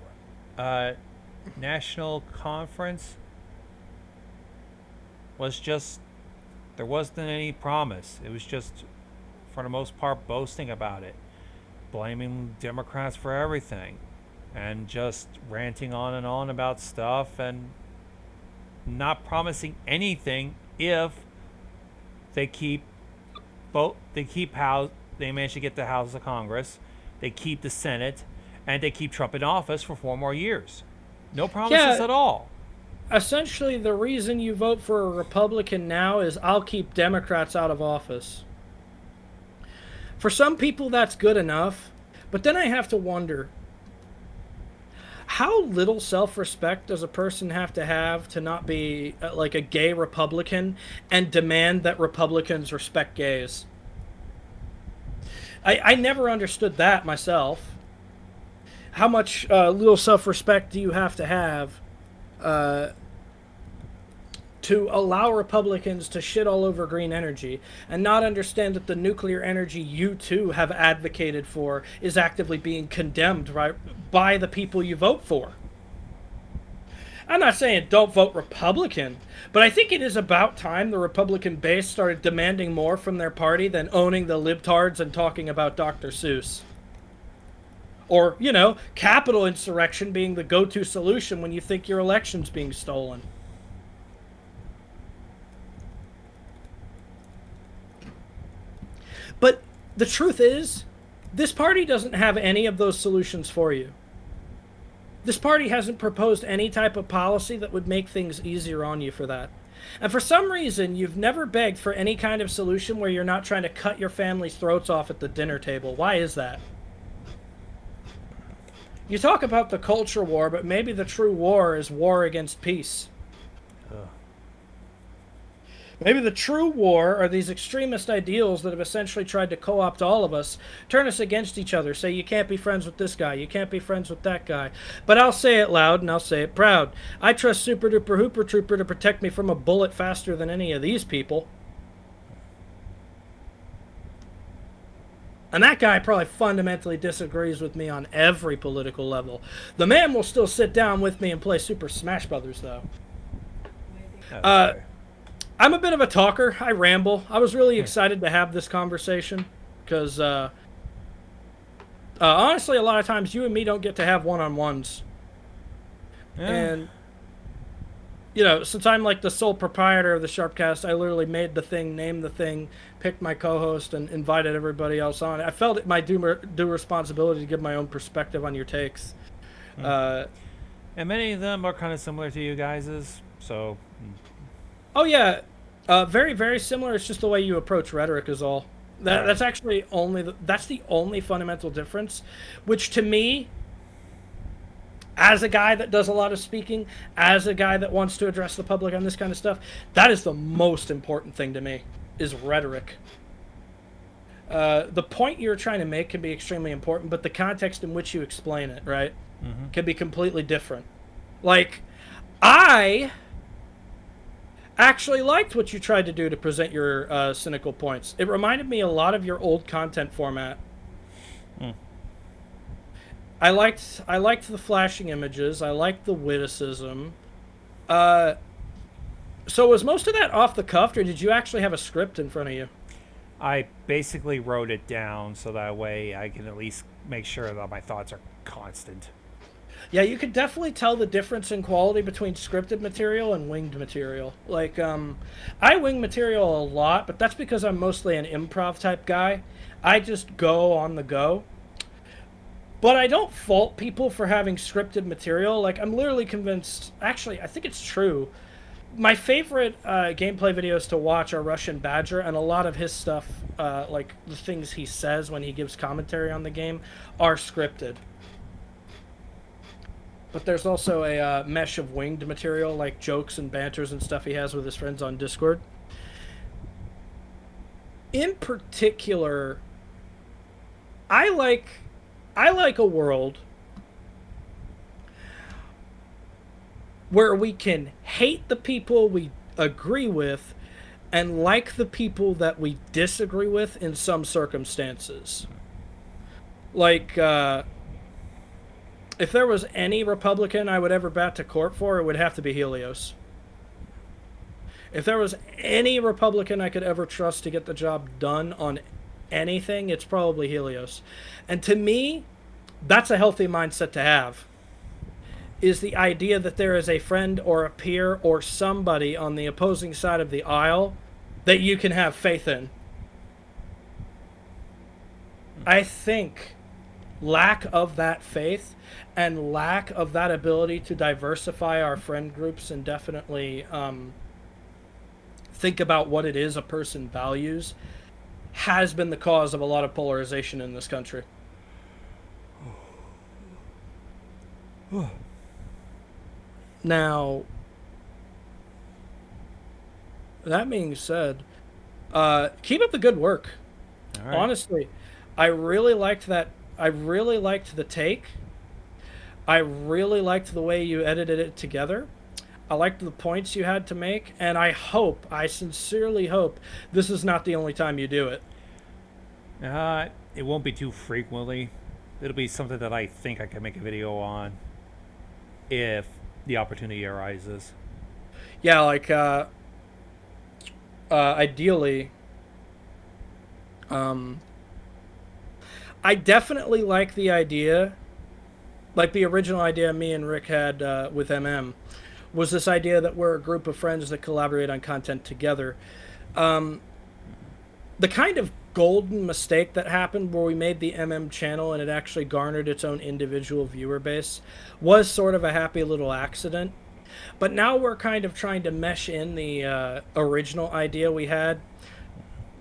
national conference was just, there wasn't any promise. It was just, for the most part, boasting about it, blaming Democrats for everything, and just ranting on about stuff and not promising anything if they keep they manage to get the House of Congress, they keep the Senate, and they keep Trump in office for 4 more years. No promises at all. Essentially, the reason you vote for a Republican now is I'll keep Democrats out of office. For some people, that's good enough, but then I have to wonder, how little self-respect does a person have to not be like a gay Republican and demand that Republicans respect gays? I never understood that myself. How much little self-respect do you have to allow Republicans to shit all over green energy and not understand that the nuclear energy you too have advocated for is actively being condemned by the people you vote for? I'm not saying don't vote Republican, but I think it is about time the Republican base started demanding more from their party than owning the libtards and talking about Dr. Seuss. Or, capital insurrection being the go-to solution when you think your election's being stolen. But the truth is, this party doesn't have any of those solutions for you. This party hasn't proposed any type of policy that would make things easier on you for that. And for some reason, you've never begged for any kind of solution where you're not trying to cut your family's throats off at the dinner table. Why is that? You talk about the culture war, but maybe the true war is war against peace. Maybe the true war are these extremist ideals that have essentially tried to co-opt all of us, turn us against each other, say you can't be friends with this guy, you can't be friends with that guy. But I'll say it loud and I'll say it proud. I trust Super Duper Hooper Trooper to protect me from a bullet faster than any of these people. And that guy probably fundamentally disagrees with me on every political level. The man will still sit down with me and play Super Smash Brothers, though. I'm a bit of a talker. I ramble. I was really excited to have this conversation because, honestly, a lot of times you and me don't get to have one-on-ones. Yeah. And, since I'm like the sole proprietor of the Sharpcast, I literally made the thing, named the thing, picked my co-host, and invited everybody else on. I felt it my due responsibility to give my own perspective on your takes. And many of them are kind of similar to you guys's, so... Oh, yeah. Very, very similar. It's just the way you approach rhetoric is all. That's actually that's the only fundamental difference, which to me, as a guy that does a lot of speaking, as a guy that wants to address the public on this kind of stuff, that is the most important thing to me, is rhetoric. The point you're trying to make can be extremely important, but the context in which you explain it, right, can be completely different. Like, I actually liked what you tried to do to present your cynical points. It reminded me a lot of your old content format. I liked the flashing images. I liked the witticism. So was most of that off the cuff, or did you actually have a script in front of you? I basically wrote it down so that way I can at least make sure that my thoughts are constant. Yeah, you could definitely tell the difference in quality between scripted material and winged material. Like, I wing material a lot, but that's because I'm mostly an improv type guy. I just go on the go. But I don't fault people for having scripted material. Like, I'm literally convinced... Actually, I think it's true. My favorite gameplay videos to watch are Russian Badger, and a lot of his stuff, like the things he says when he gives commentary on the game, are scripted. But there's also a mesh of winged material, like jokes and banters and stuff he has with his friends on Discord. In particular, I like a world where we can hate the people we agree with and like the people that we disagree with in some circumstances. Like, if there was any Republican I would ever bat to court for, it would have to be Helios. If there was any Republican I could ever trust to get the job done on anything, it's probably Helios. And to me, that's a healthy mindset to have. Is the idea that there is a friend or a peer or somebody on the opposing side of the aisle that you can have faith in. I think lack of that faith and lack of that ability to diversify our friend groups and definitely think about what it is a person values has been the cause of a lot of polarization in this country. Now, that being said, keep up the good work. All right. Honestly, I really liked that. I really liked the take. I really liked the way you edited it together. I liked the points you had to make, and I sincerely hope this is not the only time you do it. It won't be too frequently. It'll be something that I think I can make a video on if the opportunity arises. Yeah, like ideally, I definitely like the idea, like the original idea me and Rick had with was this idea that we're a group of friends that collaborate on content together. The kind of golden mistake that happened where we made the channel and it actually garnered its own individual viewer base was sort of a happy little accident. But now we're kind of trying to mesh in the original idea we had,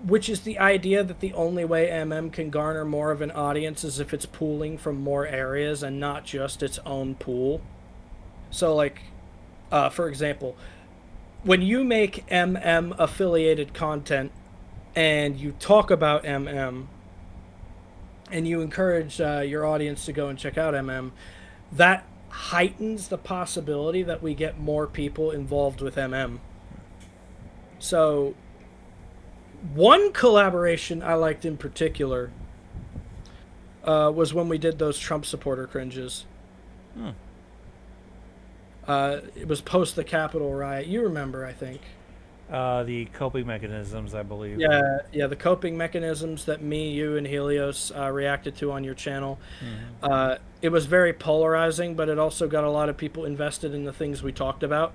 which is the idea that the only way can garner more of an audience is if it's pooling from more areas and not just its own pool. So, like, for example, when you make affiliated content and you talk about and you encourage your audience to go and check out that heightens the possibility that we get more people involved with So, one collaboration I liked in particular was when we did those Trump supporter cringes. It was post the Capitol riot. You remember, I think. The coping mechanisms, I believe. Yeah, the coping mechanisms that me, you, and Helios reacted to on your channel. It was very polarizing, but it also got a lot of people invested in the things we talked about.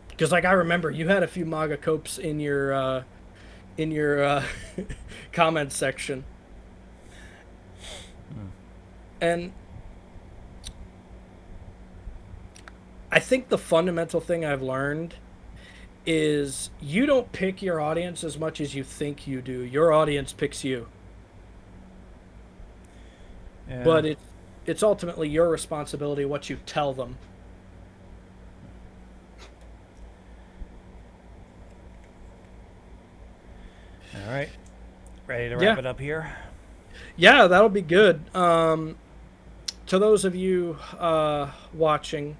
Because, like, I remember you had a few MAGA copes in your comment section, and I think the fundamental thing I've learned is you don't pick your audience as much as you think you do. Your audience picks you. Yeah. But it's ultimately your responsibility what you tell them. All right. Ready to wrap it up here? Yeah, that'll be good. To those of you watching,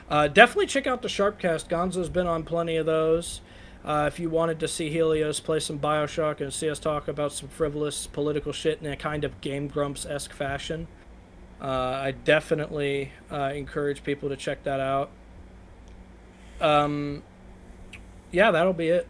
definitely check out the Sharpcast. Gonzo's been on plenty of those. If you wanted to see Helios play some Bioshock and see us talk about some frivolous political shit in a kind of Game Grumps-esque fashion, I definitely encourage people to check that out. Yeah, that'll be it.